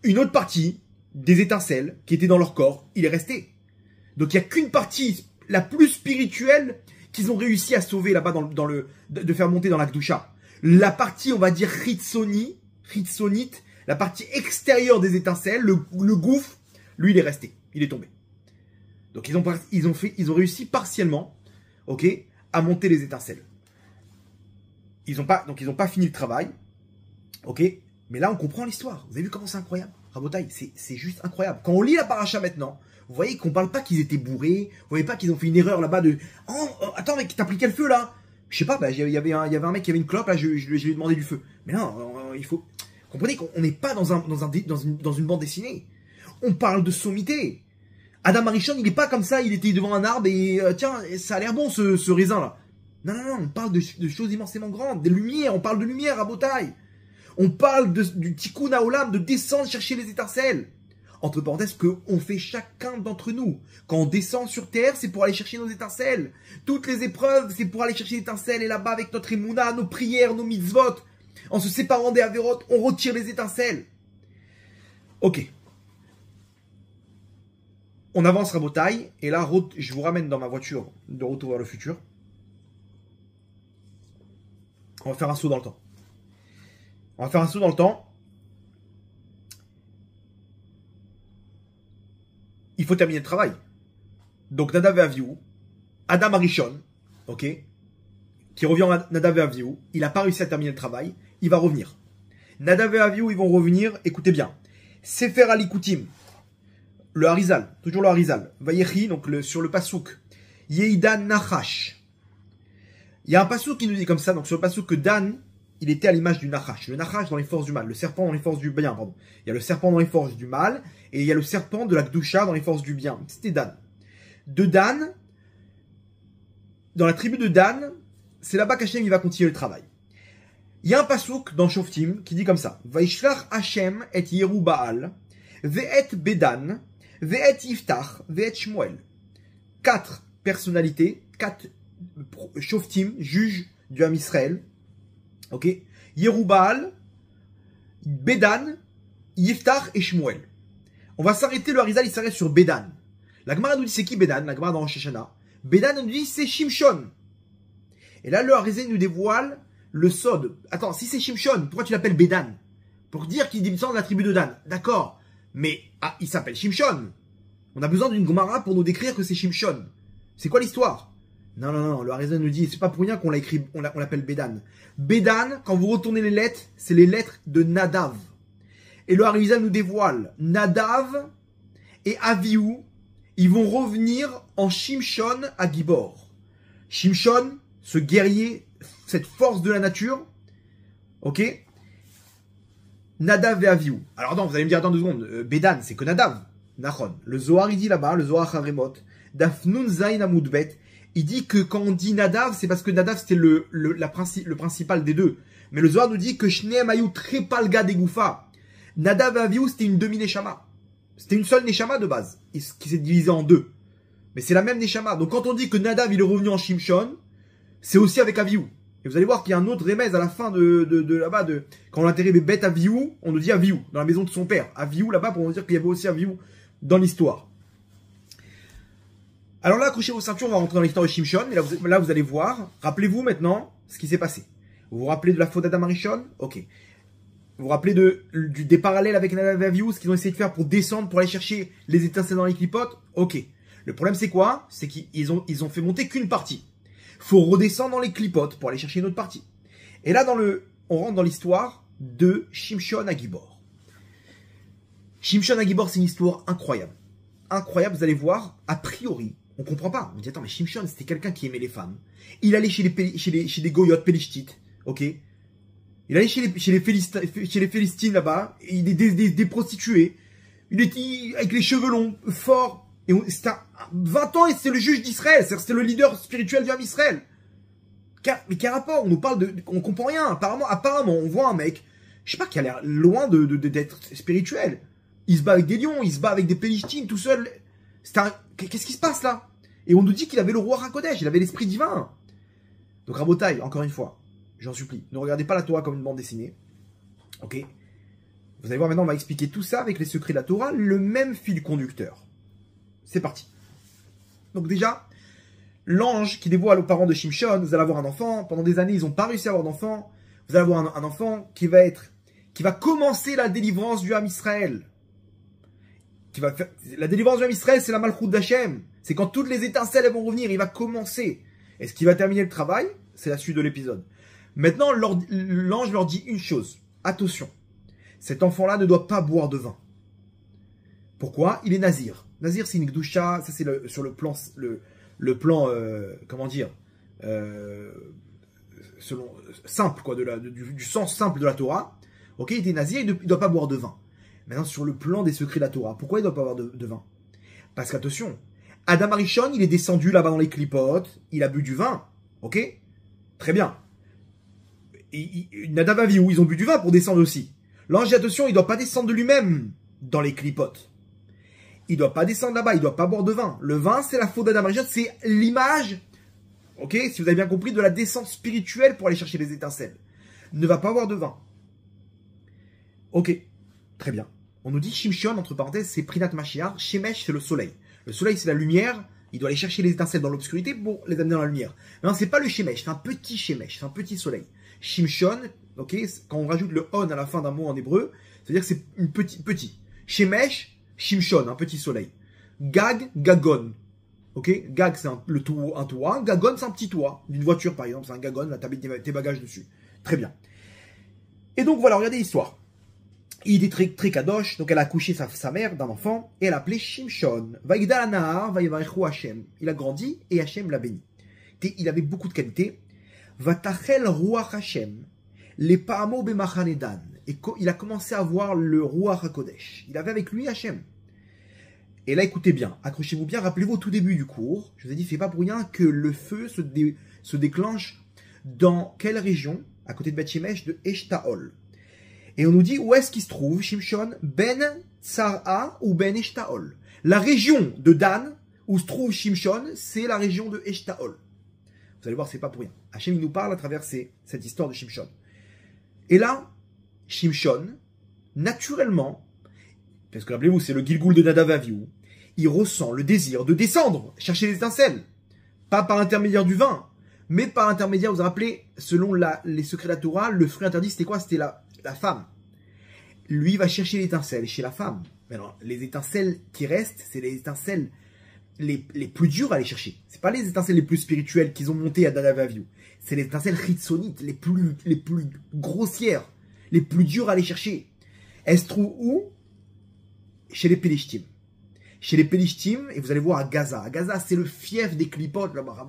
Une autre partie des étincelles qui était dans leur corps, il est resté. Donc il n'y a qu'une partie, la plus spirituelle, qu'ils ont réussi à sauver là-bas de faire monter dans la Kedusha. La partie, on va dire, Chitsonite, la partie extérieure des étincelles, le gouffre, lui, il est resté. Il est tombé. Donc ils ont réussi partiellement, ok, à monter les étincelles. Ils n'ont pas fini le travail, ok. Mais là, on comprend l'histoire. Vous avez vu comment c'est incroyable? Rabotai, c'est juste incroyable. Quand on lit la paracha maintenant, vous voyez qu'on parle pas qu'ils étaient bourrés, vous voyez pas qu'ils ont fait une erreur là-bas de « Oh, attends mec, t'as pris quel feu là ?» Je sais pas, il y avait un mec qui avait une clope, là, je lui ai demandé du feu. Mais non, il faut... Comprenez qu'on n'est pas dans une bande dessinée. On parle de sommité. Adam Arishon, il n'est pas comme ça, il était devant un arbre et tiens, ça a l'air bon ce raisin là. Non, on parle de choses immensément grandes, des lumières, on parle de lumière à Botaï. On parle du tikkun haolam, de descendre chercher les étincelles. Entre parenthèses, qu'on fait chacun d'entre nous. Quand on descend sur terre, c'est pour aller chercher nos étincelles. Toutes les épreuves, c'est pour aller chercher les étincelles. Et là-bas, avec notre émouna, nos prières, nos mitzvot, en se séparant des avérotes, on retire les étincelles. Ok. On avance Rabotaï. Et là, je vous ramène dans ma voiture de retour vers le futur. On va faire un saut dans le temps. Il faut terminer le travail. Donc Nadav et Avihu, Adam Arishon, ok, qui revient à Nadav et Avihu, il n'a pas réussi à terminer le travail, il va revenir. Nadav et Avihu, ils vont revenir, écoutez bien. Sefer Alikutim, le Harizal, toujours le Harizal, Vayechi, donc sur le Passouk, Yehidan Nachash. Il y a un Passouk qui nous dit comme ça, donc sur le Passouk que Dan, il était à l'image du Nachash. Le Nachash dans les forces du mal, le serpent dans les forces du bien, pardon. Il y a le serpent dans les forces du mal, et il y a le serpent de la Kedusha dans les forces du bien. C'était Dan. De Dan, dans la tribu de Dan, c'est là-bas qu'Hachem il va continuer le travail. Il y a un pasouk dans Shoftim qui dit comme ça. Vaishlach Hachem et Yerubaal, ve'et Bedan, ve'et Yiftach, ve'et Shmuel. 4 personnalités, 4 Shoftim, juges du Ham Israël. Ok? Yerubaal, Bedan, Yiftach et Shmuel. On va s'arrêter, le Harizal il s'arrête sur Bedan. La Gemara nous dit c'est qui Bedan? La Gemara dans Rosh Hashanah. Bedan nous dit c'est Shimshon. Et là le Harizal nous dévoile le sod. Attends, si c'est Shimshon, pourquoi tu l'appelles Bedan? Pour dire qu'il descend de la tribu de Dan. D'accord. Mais il s'appelle Shimshon. On a besoin d'une Gemara pour nous décrire que c'est Shimshon. C'est quoi l'histoire? Non, le Harizal nous dit, c'est pas pour rien qu'on l'a écrit, on l'appelle Bedan. Bedan, quand vous retournez les lettres, c'est les lettres de Nadav. Et le Harizal nous dévoile, Nadav et Avihu, ils vont revenir en Shimshon à Gibor. Shimshon, ce guerrier, cette force de la nature, ok? Nadav et Avihu. Alors non, vous allez me dire, attends 2 secondes, Bedan, c'est que Nadav. Nachon. Le Zohar, il dit là-bas, le Zohar Haremot, Dafnun Zain Amoudbet, il dit que quand on dit Nadav, c'est parce que Nadav c'était le principal des deux. Mais le Zohar nous dit que Shneem Ayou Trepalga Degoufa. Nadav et Avihu, c'était une demi-neshama. C'était une seule neshama de base, qui s'est divisée en 2. Mais c'est la même neshama. Donc quand on dit que Nadav il est revenu en Shimshon, c'est aussi avec Avihu. Et vous allez voir qu'il y a un autre remez à la fin de là-bas, quand on enterrait Beth Avihu, on nous dit Avihu, dans la maison de son père. Avihu là-bas pour nous dire qu'il y avait aussi Avihu dans l'histoire. Alors là, accrochez vos ceintures, on va rentrer dans l'histoire de Shimshon. Et là, vous allez voir. Rappelez-vous maintenant ce qui s'est passé. Vous vous rappelez de la faute d'Adam Arishon? Ok. Vous vous rappelez des parallèles avec Nadav et Avihu, ce qu'ils ont essayé de faire pour descendre, pour aller chercher les étincelles dans les clipotes? Ok. Le problème c'est quoi? C'est qu'ils ont fait monter qu'une partie. Faut redescendre dans les clipotes pour aller chercher une autre partie. Et là, on rentre dans l'histoire de Shimshon à Gibor. Shimshon à Gibor, c'est une histoire incroyable. Incroyable, vous allez voir, a priori, on comprend pas. On dit, attends, mais Shimshon, c'était quelqu'un qui aimait les femmes. Il allait chez les goyotes pélishtites, ok? Il allait chez les Philistines là-bas, des prostituées. Il était avec les cheveux longs, fort. Et c'était 20 ans et c'est le juge d'Israël. C'était le leader spirituel du Ham Israël. Mais quel rapport? On nous parle on comprend rien. Apparemment, on voit un mec, je sais pas, qui a l'air loin d'être spirituel. Il se bat avec des lions, il se bat avec des Pélistines tout seul. Qu'est-ce qui se passe là? Et on nous dit qu'il avait le roi Hakodesh, il avait l'esprit divin. Donc Rabotai, encore une fois, j'en supplie, ne regardez pas la Torah comme une bande dessinée. Ok? Vous allez voir maintenant, on va expliquer tout ça avec les secrets de la Torah, le même fil conducteur. C'est parti. Donc déjà, l'ange qui dévoile aux parents de Shimshon, vous allez avoir un enfant. Pendant des années, ils n'ont pas réussi à avoir d'enfant. Vous allez avoir un enfant qui va commencer la délivrance du Ham Israël. La délivrance du Ham Israël, c'est la Malchut d'Hachem. C'est quand toutes les étincelles vont revenir, il va commencer. Et ce qui va terminer le travail, c'est la suite de l'épisode. Maintenant, l'ange leur dit une chose. Attention, cet enfant-là ne doit pas boire de vin. Pourquoi? Il est nazir. Nazir, c'est une gdusha, ça c'est sur le plan, comment dire, simple, quoi, du sens simple de la Torah. Ok, il était nazir, il ne doit pas boire de vin. Maintenant, sur le plan des secrets de la Torah, pourquoi il ne doit pas boire de vin? Parce qu'attention, Adam Arishon, il est descendu là-bas dans les clipotes, il a bu du vin, ok? Très bien. Nadav et Avihu, ils ont bu du vin pour descendre aussi. L'ange, attention, il ne doit pas descendre de lui-même dans les clipotes. Il ne doit pas descendre là-bas, il ne doit pas boire de vin. Le vin, c'est la faute d'Adam Arishon, c'est l'image, ok, si vous avez bien compris, de la descente spirituelle pour aller chercher les étincelles. Ne va pas boire de vin. Ok, très bien. On nous dit Shimshon, entre parenthèses, c'est Prinat Mashiach. Shemesh, c'est le soleil. Le soleil, c'est la lumière. Il doit aller chercher les étincelles dans l'obscurité pour les amener dans la lumière. Non, c'est pas le Shemesh, c'est un petit Shemesh, c'est un petit soleil. Shimshon, ok, quand on rajoute le on à la fin d'un mot en hébreu, c'est-à-dire que c'est une petit. Shemesh, Shimshon, un petit soleil. Gag, Gagon. Ok, Gag, c'est un toit. Gagon, c'est un petit toit. D'une voiture, par exemple, c'est un Gagon, là, t'as tes bagages dessus. Très bien. Et donc, voilà, regardez l'histoire. Il était très, très kadosh, donc elle a accouché sa mère d'un enfant, et elle a appelé Shimshon. Vaïgdal Anahar, Vaïvarechu Hashem. Il a grandi, et Hashem l'a béni. Il avait beaucoup de qualités. Vatachel Ruach Hashem. Les Pa'amo Bemachanedan. Et il a commencé à voir le Ruach HaKodesh. Il avait avec lui Hashem. Et là, écoutez bien, accrochez-vous bien, rappelez-vous au tout début du cours, je vous ai dit, c'est pas pour rien que le feu se déclenche dans quelle région? À côté de Beth-Shemesh, de Eshtaol. Et on nous dit où est-ce qu'il se trouve, Shimshon, Ben Tsar'a ou Ben Eshtaol. La région de Dan, où se trouve Shimshon, c'est la région de Eshtaol. Vous allez voir, c'est pas pour rien. Hachem, il nous parle à travers cette histoire de Shimshon. Et là, Shimshon, naturellement, parce que rappelez-vous, c'est le Gilgoul de Nadav et Avihu, il ressent le désir de descendre, chercher les étincelles. Pas par l'intermédiaire du vin, mais par l'intermédiaire, vous vous rappelez, selon les secrets de la Torah, le fruit interdit, c'était quoi? C'était la femme. Lui va chercher l'étincelle chez la femme. Mais alors, les étincelles qui restent, c'est les étincelles les plus dures à aller chercher. C'est pas les étincelles les plus spirituelles qu'ils ont montées à Nadav et Avihu. C'est les étincelles chitsonites, les plus grossières, les plus dures à aller chercher. Elles se trouvent où? Chez les Pélishtim. Chez les Pélishtim, et vous allez voir à Gaza. À Gaza, c'est le fief des clipotes, là-bas,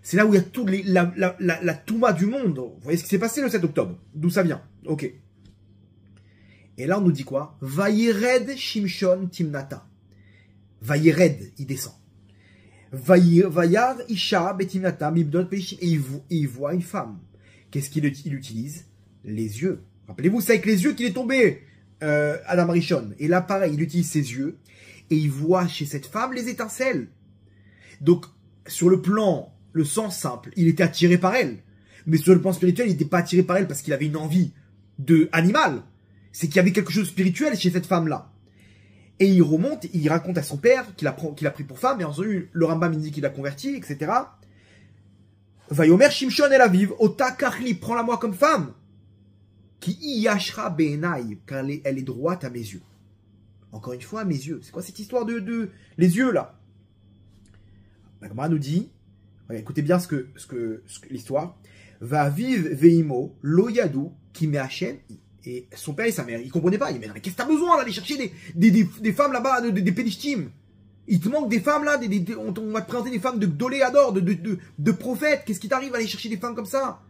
c'est là où il y a toute la Touma du monde. Vous voyez ce qui s'est passé le 7 octobre. D'où ça vient. Ok. Et là, on nous dit quoi? Vayered Shimshon Timnata. Vayered, il descend. Vayar Isha Betimnata Mibdot Pelishim. Et il voit une femme. Qu'est-ce qu'il utilise? Les yeux. Rappelez-vous, c'est avec les yeux qu'il est tombé, Adam Rishon. Et là, pareil, il utilise ses yeux. Et il voit chez cette femme les étincelles. Donc, sur le plan, le sens simple, il était attiré par elle. Mais sur le plan spirituel, il n'était pas attiré par elle parce qu'il avait une envie animale. C'est qu'il y avait quelque chose de spirituel chez cette femme-là. Et il remonte, il raconte à son père qu'il a pris pour femme, et ensuite le Rambam il dit qu'il l'a converti, etc. Vayomer Shimshon El Aviv, Ota Kachli, prends-la moi comme femme. Qui yashra be'enai, car elle est droite à mes yeux. Encore une fois, à mes yeux. C'est quoi cette histoire de les yeux là? La Gemara nous dit, écoutez bien l'histoire. Va vive veimo lo yadu ki me Hashem. Et son père et sa mère, ils comprenaient pas. Ils disaient, mais qu'est-ce que t'as besoin d'aller chercher des femmes là-bas, des Pélishtim? Il te manque des femmes là, on va te présenter des femmes de Gdolé Ador, de prophètes. Qu'est-ce qui t'arrive à aller chercher des femmes comme ça?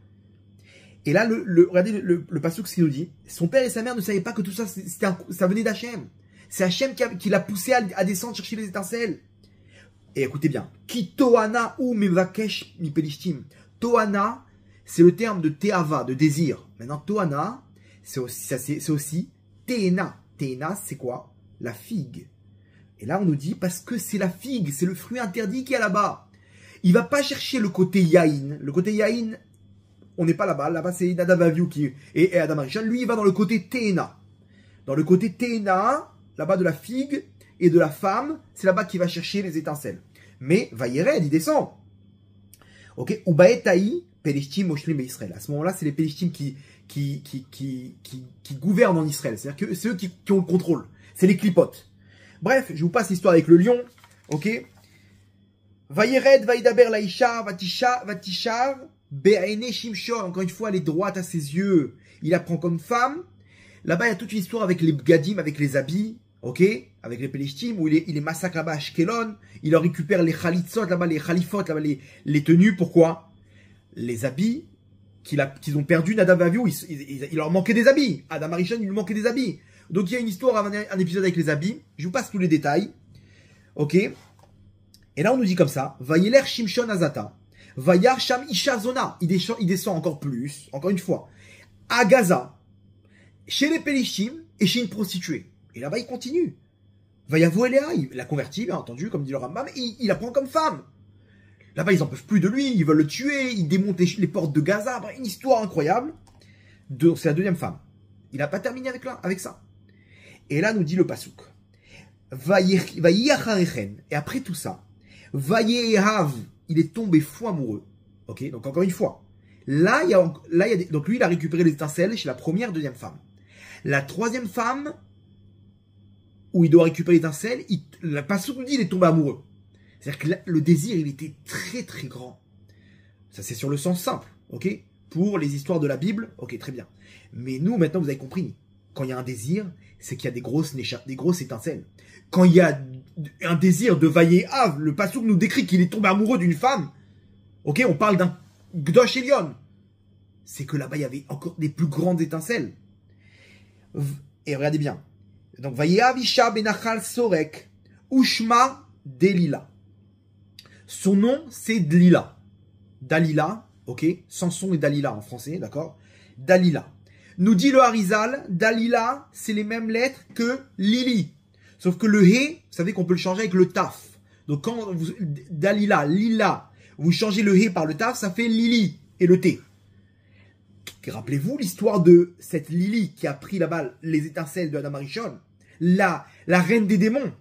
Et là, regardez le passouk, ce qu'il nous dit. Son père et sa mère ne savaient pas que tout ça, ça venait d'Hachem. C'est Hachem qui l'a poussé à descendre chercher les étincelles. Et écoutez bien. Ki tohana ou mevakesh mi Pelishtim. Tohana, c'est le terme de te'ava, de désir. Maintenant, tohana, c'est aussi Téna. Téna, c'est quoi? La figue. Et là, on nous dit, parce que c'est la figue, c'est le fruit interdit qui est là-bas. Il va pas chercher le côté yaïn. Le côté yaïn, on n'est pas là-bas. Là-bas, c'est Nadav et Avihu et Adam Rishon. Lui, il va dans le côté Téna. Dans le côté Téna, là-bas de la figue et de la femme, c'est là-bas qu'il va chercher les étincelles. Mais, Vayered, il descend. Ok? Ubaetaï, Pelishtim, Moshlim et Israël. À ce moment-là, c'est les Pelishtim qui gouvernent en Israël. C'est-à-dire que c'est eux qui ont le contrôle. C'est les clipotes. Bref, je vous passe l'histoire avec le lion. Ok? Vayered, Vaidaber, Laïcha, Vatishar, Be'aine, Shimshon. Encore une fois, elle est droite à ses yeux. Il la prend comme femme. Là-bas, il y a toute une histoire avec les Bgadim, avec les habits. Ok? Avec les Pelishtim, où il est massacre là-bas à Ashkelon. Il leur récupère les Khalitzot, là-bas, les Khalifot, là-bas, les tenues. Pourquoi? Les habits qu'ils ont perdu, Nadav et Avihu, il leur manquait des habits. Adam Rishon, il lui manquait des habits. Donc il y a une histoire, un épisode avec les habits. Je vous passe tous les détails. Ok? Et là on nous dit comme ça. Vayeler Shimshon Azata. Vayar Sham Isha Zona. Il descend encore plus, encore une fois, à Gaza, chez les Pelishtim et chez une prostituée. Et là-bas il continue. Vayavo Elea, il l'a converti, bien entendu, comme dit le Rambam, il la prend comme femme. Là-bas, ils n'en peuvent plus de lui, ils veulent le tuer, ils démontent les portes de Gaza. Une histoire incroyable. C'est la deuxième femme. Il n'a pas terminé avec ça. Et là, nous dit le pasouk. Et après tout ça, il est tombé fou amoureux. Ok, donc encore une fois. Donc lui, il a récupéré les étincelles chez la première, deuxième femme. La troisième femme, où il doit récupérer les étincelles, le pasouk nous dit il est tombé amoureux. C'est-à-dire que le désir, il était très très grand. Ça, c'est sur le sens simple, ok? Pour les histoires de la Bible, ok, très bien. Mais nous, maintenant, vous avez compris. Quand il y a un désir, c'est qu'il y a des grosses étincelles. Quand il y a un désir de Vayehav, le passouk nous décrit qu'il est tombé amoureux d'une femme, ok, on parle d'un Gdosh Elion. C'est que là-bas, il y avait encore des plus grandes étincelles. Et regardez bien. Donc, Vayehav Isha Benachal Sorek. Ushma Delila. Son nom, c'est Dlila. Dalila, ok, Samson et Dalila en français, d'accord. Dalila. Nous dit le Harizal, Dalila, c'est les mêmes lettres que Lili. Sauf que le He, vous savez qu'on peut le changer avec le Taf. Donc quand vous, Dalila, Lila, vous changez le He par le Taf, ça fait Lili et le T. Rappelez-vous l'histoire de cette Lili qui a pris là-bas les étincelles de Adam Arishon, la reine des démons.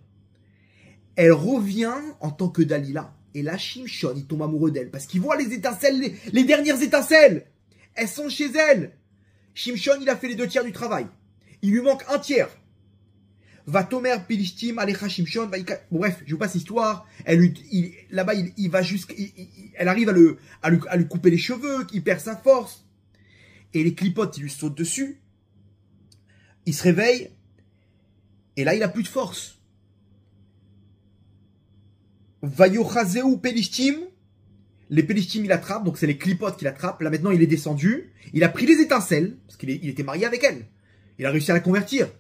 Elle revient en tant que Dalila. Et là, Shimshon, il tombe amoureux d'elle parce qu'il voit les étincelles, les dernières étincelles. Elles sont chez elle. Shimshon, il a fait les 2 tiers du travail. Il lui manque 1 tiers. Va Tomer Pilishtim, Alecha Shimshon. Bref, je vous passe l'histoire. Là-bas, il va jusqu'à. Elle arrive à lui couper les cheveux, il perd sa force. Et les clipotes, ils lui sautent dessus. Il se réveille. Et là, il a plus de force. Vayochazeu Pelishtim. Les Pelishtim, il attrape, donc c'est les clipotes qui l'attrapent. Là, maintenant, il est descendu. Il a pris les étincelles, parce qu'il était marié avec elle. Il a réussi à la convertir.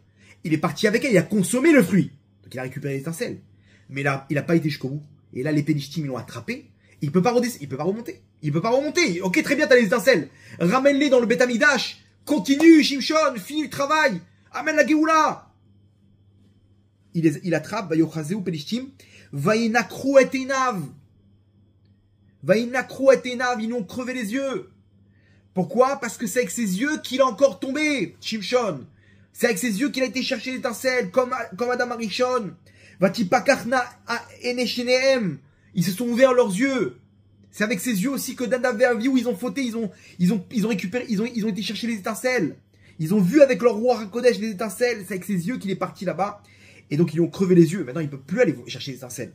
Il est parti avec elle, il a consommé le fruit. Donc, il a récupéré les étincelles. Mais là, il n'a pas été jusqu'au bout. Et là, les Pelishtim, ils l'ont attrapé. Il peut pas redescendre, il peut pas remonter. Il peut pas remonter. Ok, très bien, t'as les étincelles. Ramène-les dans le Beth Amikdash. Continue, Shimshon, finis le travail. Amène la Géoula. Il attrape, Vayochazeu Pelishtim. Vaïnakru et Enav. Vaïnakru et Enav, ils lui ont crevé les yeux. Pourquoi? Parce que c'est avec ses yeux qu'il a encore tombé, Shimshon. C'est avec ses yeux qu'il a été chercher l'étincelle, comme Adam Arishon. Vatipakachna Eneshenehem. Ils se sont ouverts leurs yeux. C'est avec ses yeux aussi que Dada Vervi, où ils ont fauté, ils ont récupéré, ils ont été chercher les étincelles. Ils ont vu avec leur roi Hakodesh les étincelles. C'est avec ses yeux qu'il est parti là-bas. Et donc, ils lui ont crevé les yeux. Maintenant, il ne peut plus aller chercher les étincelles.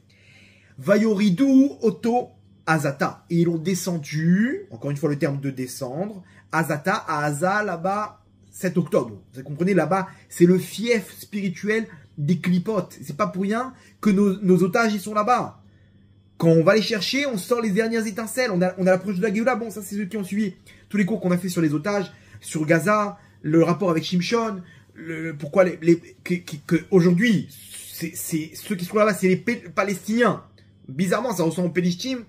Vayoridou Oto Azata. Et ils l'ont descendu. Encore une fois, le terme de descendre. Azata, à Aza, là-bas, 7 octobre. Vous comprenez, là-bas, c'est le fief spirituel des clipotes. C'est pas pour rien que nos otages, ils sont là-bas. Quand on va les chercher, on sort les dernières étincelles. On a l'approche de la Géoula. Bon, ça, c'est ceux qui ont suivi tous les cours qu'on a fait sur les otages, sur Gaza, le rapport avec Shimshon. Pourquoi aujourd'hui, c'est ceux qui sont là-bas, c'est les Palestiniens. Bizarrement, ça ressemble aux Pelishtim.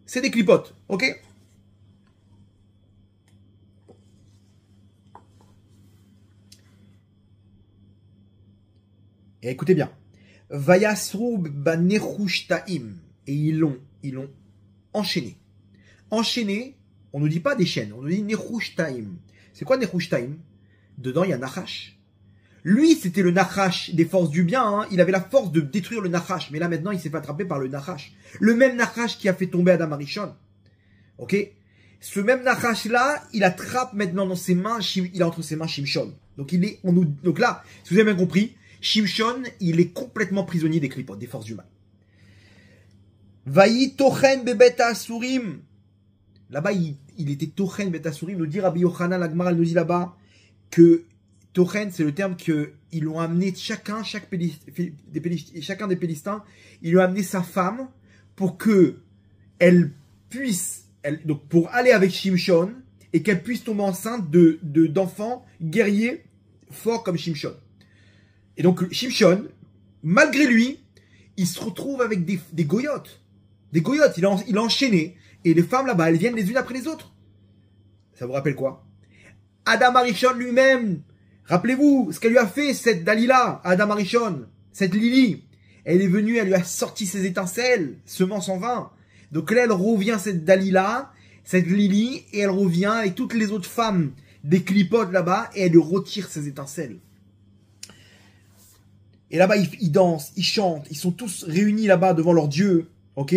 C'est des clipotes, ok? Et écoutez bien. Vayasrub banechushtaim. Et ils l'ont enchaîné. Enchaîné, on ne dit pas des chaînes, on nous dit nechushtaim. C'est quoi nechushtaim? Dedans, il y a Nachash. Lui, c'était le Nachash des forces du bien. Hein. Il avait la force de détruire le Nachash. Mais là, maintenant, il s'est fait attraper par le Nachash. Le même Nachash qui a fait tomber Adam Arishon. Ok? Ce même Nachash-là, il attrape maintenant dans ses mains, il a entre ses mains Shimshon. Donc, donc là, si vous avez bien compris, Shimshon, il est complètement prisonnier des clipotes, des forces du mal. Vaï tochen bebet asurim. Là-bas, il était tochen bebet asurim. Nous dit Rabbi Yochanan, la Gemara, elle nous dit là-bas que Tochen, c'est le terme qu'ils l'ont amené chacun des Pélistins, ils lui ont amené sa femme pour que elle puisse, donc pour aller avec Shimshon et qu'elle puisse tomber enceinte d'enfants guerriers forts comme Shimshon. Et donc Shimshon, malgré lui, il se retrouve avec des goyotes. Des goyotes, il a enchaîné. Et les femmes là-bas, elles viennent les unes après les autres. Ça vous rappelle quoi? Adam Arishon lui-même, rappelez-vous ce qu'elle lui a fait, cette Dalila, Adam Arishon, cette Lili. Elle est venue, elle lui a sorti ses étincelles, semence en vain. Donc là, elle revient, cette Dalila, cette Lili, et elle revient avec toutes les autres femmes des clipotes là-bas, et elle lui retire ses étincelles. Et là-bas, ils dansent, ils chantent, ils sont tous réunis là-bas devant leur Dieu, ok?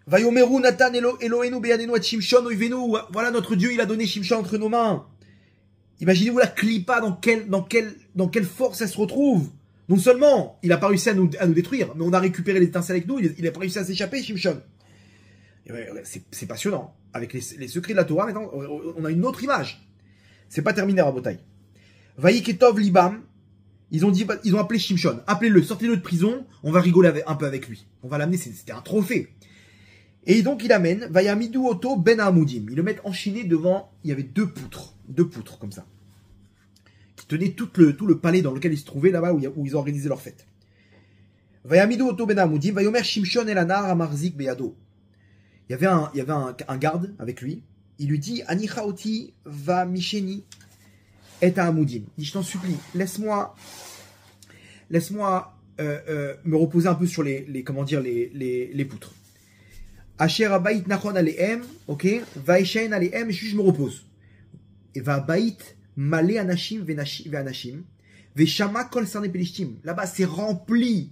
Vayomeru Natan Elohenu Beyadenu at Shimshon Oivenu. Voilà, notre Dieu, il a donné Shimshon entre nos mains. Imaginez-vous la clipa, dans quelle force elle se retrouve. Non seulement, il n'a pas réussi à nous détruire, mais on a récupéré les étincelles avec nous, il n'a pas réussi à s'échapper, Shimshon. C'est passionnant. Avec les secrets de la Torah, maintenant, on a une autre image. C'est pas terminé, Rabotai. Vayiketov Libam. Ils ont appelé Shimshon. Appelez-le, sortez-le de prison, on va rigoler un peu avec lui. On va l'amener, c'était un trophée. Et donc il amène Vayamidou Oto Ben Amoudim. Ils le mettent enchaîné devant, il y avait deux poutres comme ça, qui tenaient tout le palais dans lequel ils se trouvaient là-bas où ils ont organisé leur fête. Vayamidu oto ben amudim, vayomer Shimshon el anar amarzik beyado. Il y avait un garde avec lui. Il lui dit, Anicha oti va misheni et à amudim. Il dit, je t'en supplie, laisse-moi me reposer un peu sur les poutres. Asher abayit nachon alehem, ok, vaishen alehem, je me repose. Et va abayit malé anashim ve'anashim, ve'shama kol sarne pelishtim. Là-bas, c'est rempli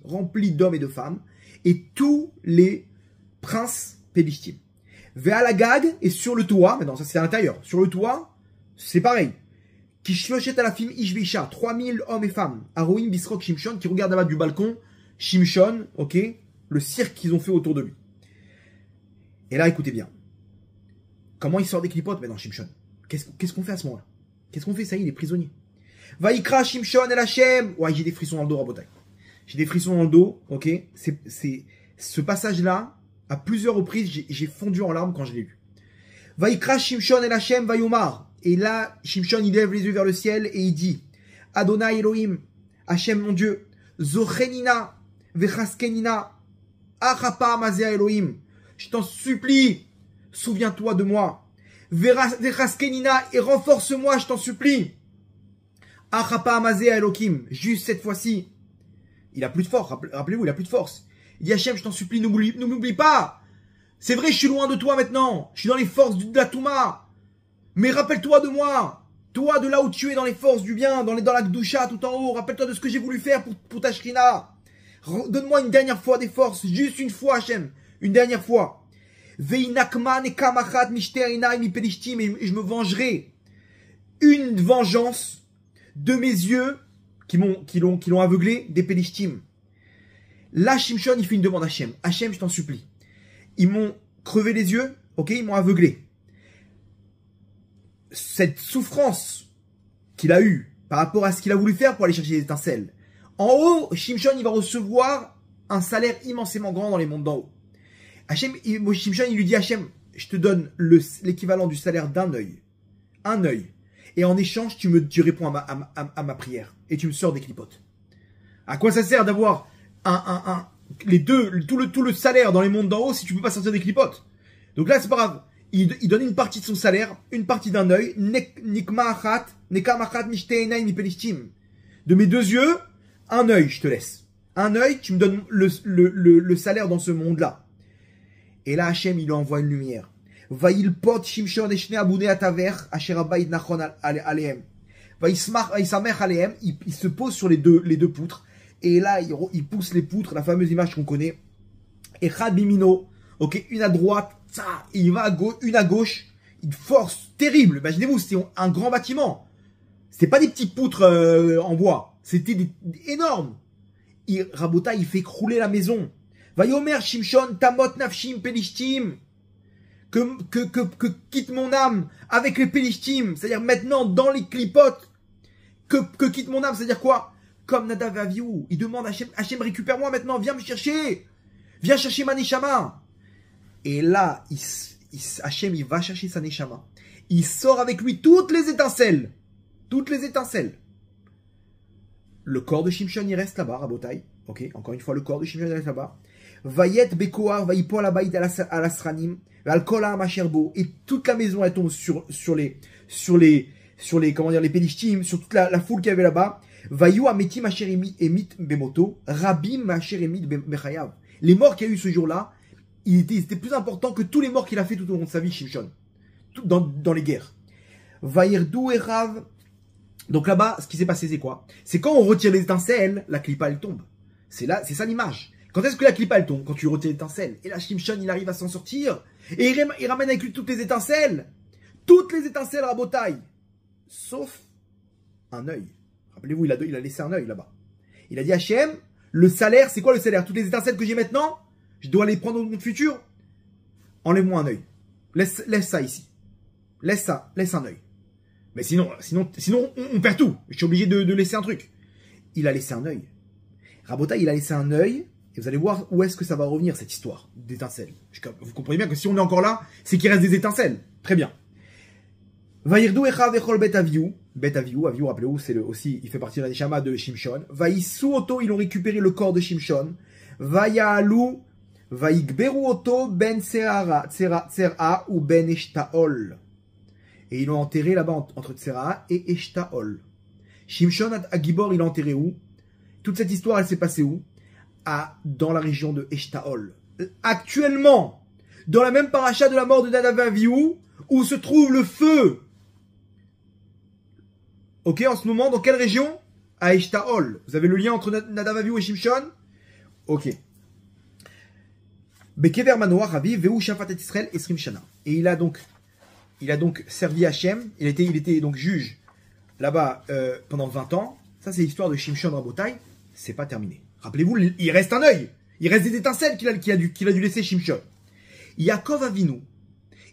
d'hommes et de femmes, et tous les princes pelishtim. Ve'alagag, et sur le toit, maintenant ça c'est à l'intérieur, sur le toit, c'est pareil. Kishloshet alafim ishvisha, 3000 hommes et femmes, Aroim bisrok Shimshon, qui regardent là-bas du balcon, Shimshon, ok, le cirque qu'ils ont fait autour de lui. Et là, écoutez bien. Comment il sort des clipotes maintenant, Shimshon? Qu'est-ce qu'on fait à ce moment-là? Qu'est-ce qu'on fait? Ça y est, il est prisonnier. Vaikra Shimshon el Hashem. Ouais, j'ai des frissons dans le dos, Rabotai. J'ai des frissons dans le dos, ok? Ce passage-là, à plusieurs reprises, j'ai fondu en larmes quand je l'ai lu. Vaikra Shimshon el Hashem vayomar. Et là, Shimshon, il lève les yeux vers le ciel et il dit, Adonai Elohim, Hashem mon Dieu, Zochenina, Vechaskenina, Achapa Mazea Elohim. Je t'en supplie, souviens-toi de moi. Vechaskenina, et renforce-moi, je t'en supplie. Achapa Amazea Elohim, juste cette fois-ci. Il a plus de force, rappelez-vous, il a plus de force. Il dit Hachem, je t'en supplie, ne m'oublie pas. C'est vrai, je suis loin de toi maintenant. Je suis dans les forces de la Touma. Mais rappelle-toi de moi. Toi, de là où tu es dans les forces du bien, dans la Gdusha tout en haut. Rappelle-toi de ce que j'ai voulu faire pour ta Shrina. Donne-moi une dernière fois des forces. Juste une fois, Hachem. Une dernière fois. Veinakman et kamachat mishterinai mi pelishtim. Et je me vengerai. Une vengeance de mes yeux qui l'ont aveuglé des pelishtim. Là, Shimshon, il fait une demande à Hachem. Hachem, je t'en supplie. Ils m'ont crevé les yeux. Ok, ils m'ont aveuglé. Cette souffrance qu'il a eue par rapport à ce qu'il a voulu faire pour aller chercher les étincelles. En haut, Shimshon, il va recevoir un salaire immensément grand dans les mondes d'en haut. Shimshon, il lui dit, Hachem, je te donne l'équivalent du salaire d'un œil. Un œil. Et en échange, tu réponds à ma prière. Et tu me sors des clipotes. À quoi ça sert d'avoir tout le salaire dans les mondes d'en haut si tu peux pas sortir des clipotes? Donc là, c'est pas grave. Il donne une partie de son salaire, une partie d'un œil, de mes deux yeux, un œil, je te laisse. Un œil, tu me donnes le salaire dans ce monde-là. Et là, Hachem, il lui envoie une lumière. Il se pose sur les deux poutres. Et là, il pousse les poutres, la fameuse image qu'on connaît. Et Chad Bimino, ok, une à droite, ça, il va une à gauche, une force terrible. Imaginez-vous, c'était un grand bâtiment. C'était pas des petites poutres en bois, c'était énorme. Rabota, il fait crouler la maison. Vayomer Shimshon, Tamot Nafshim Pelishtim. Que quitte mon âme avec les Pelishtim, c'est-à-dire maintenant dans les clipotes. Que quitte mon âme, c'est-à-dire quoi? Comme Nadav et Avihu, il demande à Hachem, récupère-moi maintenant, viens me chercher. Viens chercher ma Neshama. Et là, Hachem, il va chercher sa Neshama. Il sort avec lui toutes les étincelles. Toutes les étincelles. Le corps de Shimshon, il reste là-bas, Rabotai. Ok, encore une fois, le corps de Shimshon, il reste là-bas. Vayet Bekoar, Vayipo Alabaït Alasranim, Alkola Macherbo. Et toute la maison, elle tombe sur les Pelishtim, sur toute la foule qu'il y avait là-bas. Vayu Ametim Asher Emit Bemoto, Rabim Asher Emit Bechayav. Les morts qu'il y a eu ce jour-là, ils étaient plus importants que tous les morts qu'il a fait tout au long de sa vie, Shimshon. Dans les guerres. Vaïrdou et Rav. Donc là-bas, ce qui s'est passé, c'est quoi? C'est quand on retire les étincelles, la clipa, elle tombe. C'est ça l'image. Quand est-ce que la clipa, elle tombe? Quand tu retires les étincelles. Et là, Shimshon, il arrive à s'en sortir. Et il ramène avec lui toutes les étincelles. Toutes les étincelles à Rabotai. Sauf un œil. Rappelez-vous, il a laissé un œil là-bas. Il a dit à Hachem, le salaire, c'est quoi le salaire? Toutes les étincelles que j'ai maintenant, je dois les prendre au monde futur. Enlève-moi un œil. Laisse ça ici. Laisse un œil. Mais sinon, on perd tout. Je suis obligé de laisser un truc. Il a laissé un œil. Rabota, il a laissé un œil. Et vous allez voir où est-ce que ça va revenir, cette histoire d'étincelles. Vous comprenez bien que si on est encore là, c'est qu'il reste des étincelles. Très bien. Vaïrdou echa vechol bet aviou. Bet aviou, rappelez-vous, c'est aussi, il fait partie de la neshama de Shimshon. Vaïsou oto, ils ont récupéré le corps de Shimshon. Vaya'alu, vayikberu oto ben Tsera ou ben Eshtaol. Et ils l'ont enterré là-bas entre Tsera et Eshtaol. Shimshon Agibor, il l'a enterré où? Toute cette histoire, elle s'est passée où? Dans la région de Eshtaol. Actuellement, dans la même paracha de la mort de Nadav et Avihu, où se trouve le feu. Ok, en ce moment, dans quelle région? À Eshtaol. Vous avez le lien entre Nadav et Avihu et Shimshon? Ok. Bekever Manoah Ravi Veu Shafat et Israël Esrim Shana. Et il a donc servi Hachem. Il était donc juge là-bas pendant 20 ans. Ça, c'est l'histoire de Shimshon Rabotai. C'est pas terminé. Rappelez-vous, il reste un œil. Il reste des étincelles qu'il a dû laisser Shimshon. Yaakov Avinu,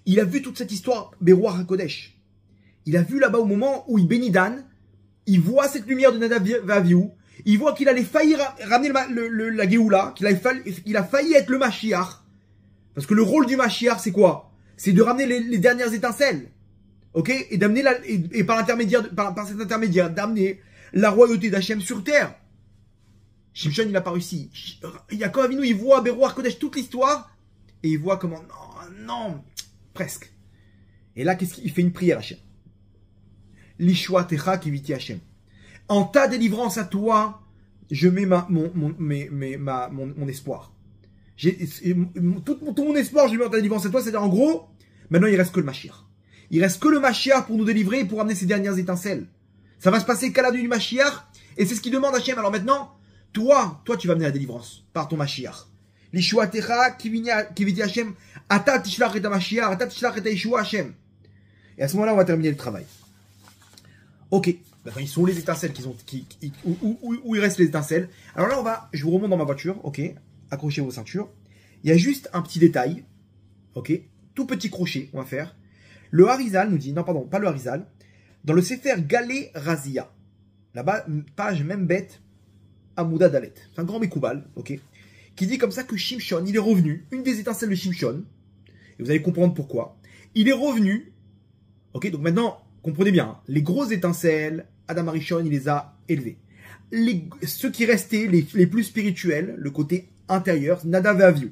il a vu toute cette histoire Beruach HaKodesh. Il a vu là-bas au moment où il bénit Dan, il voit cette lumière de Nadav et Avihu, il voit qu'il allait faillir ramener la Géoula, qu'il a failli être le Mashiach. Parce que le rôle du Mashiach, c'est quoi? C'est de ramener les dernières étincelles. Ok? Et d'amener par cet intermédiaire, d'amener la royauté d'Hachem sur terre. Shimshon, il n'a pas réussi. Yaakov Avinu, il voit Beruach Kodesh toute l'histoire, et il voit comment, non, presque. Et là, qu'est-ce qu'il fait? Une prière à Hachem. Lishua techa kiviti Hachem. En ta délivrance à toi, je mets mon espoir. Tout mon espoir, je mets en ta délivrance à toi, c'est-à-dire en gros, maintenant il reste que le Mashiach. Il reste que le Mashiach pour nous délivrer et pour amener ces dernières étincelles. Ça va se passer qu'à la nuit du Mashiach, et c'est ce qu'il demande Hachem. Alors maintenant, toi, tu vas amener la délivrance par ton Mashiach. L'Ishua techa kiviti Hachem, ata tishlach et Mashiach, ata tishlach et Yeshua Hachem. Et à ce moment-là, on va terminer le travail. Ok, maintenant ils sont les étincelles où il reste les étincelles. Alors là, je vous remonte dans ma voiture, ok, accrochez vos ceintures. Il y a juste un petit détail, ok, tout petit crochet, on va faire. Le Harizal nous dit, non pardon, pas le Harizal, dans le Sefer Galé Razia, là-bas, page même bête, Amouda Dalet, c'est un grand Mekoubal, ok, qui dit comme ça que Shimshon, il est revenu, une des étincelles de Shimshon, et vous allez comprendre pourquoi, il est revenu, ok, donc maintenant, comprenez bien, hein, les grosses étincelles, Adam Arishon, il les a élevées. Ceux qui restaient, les plus spirituels, le côté intérieur, Nadav et Avihu.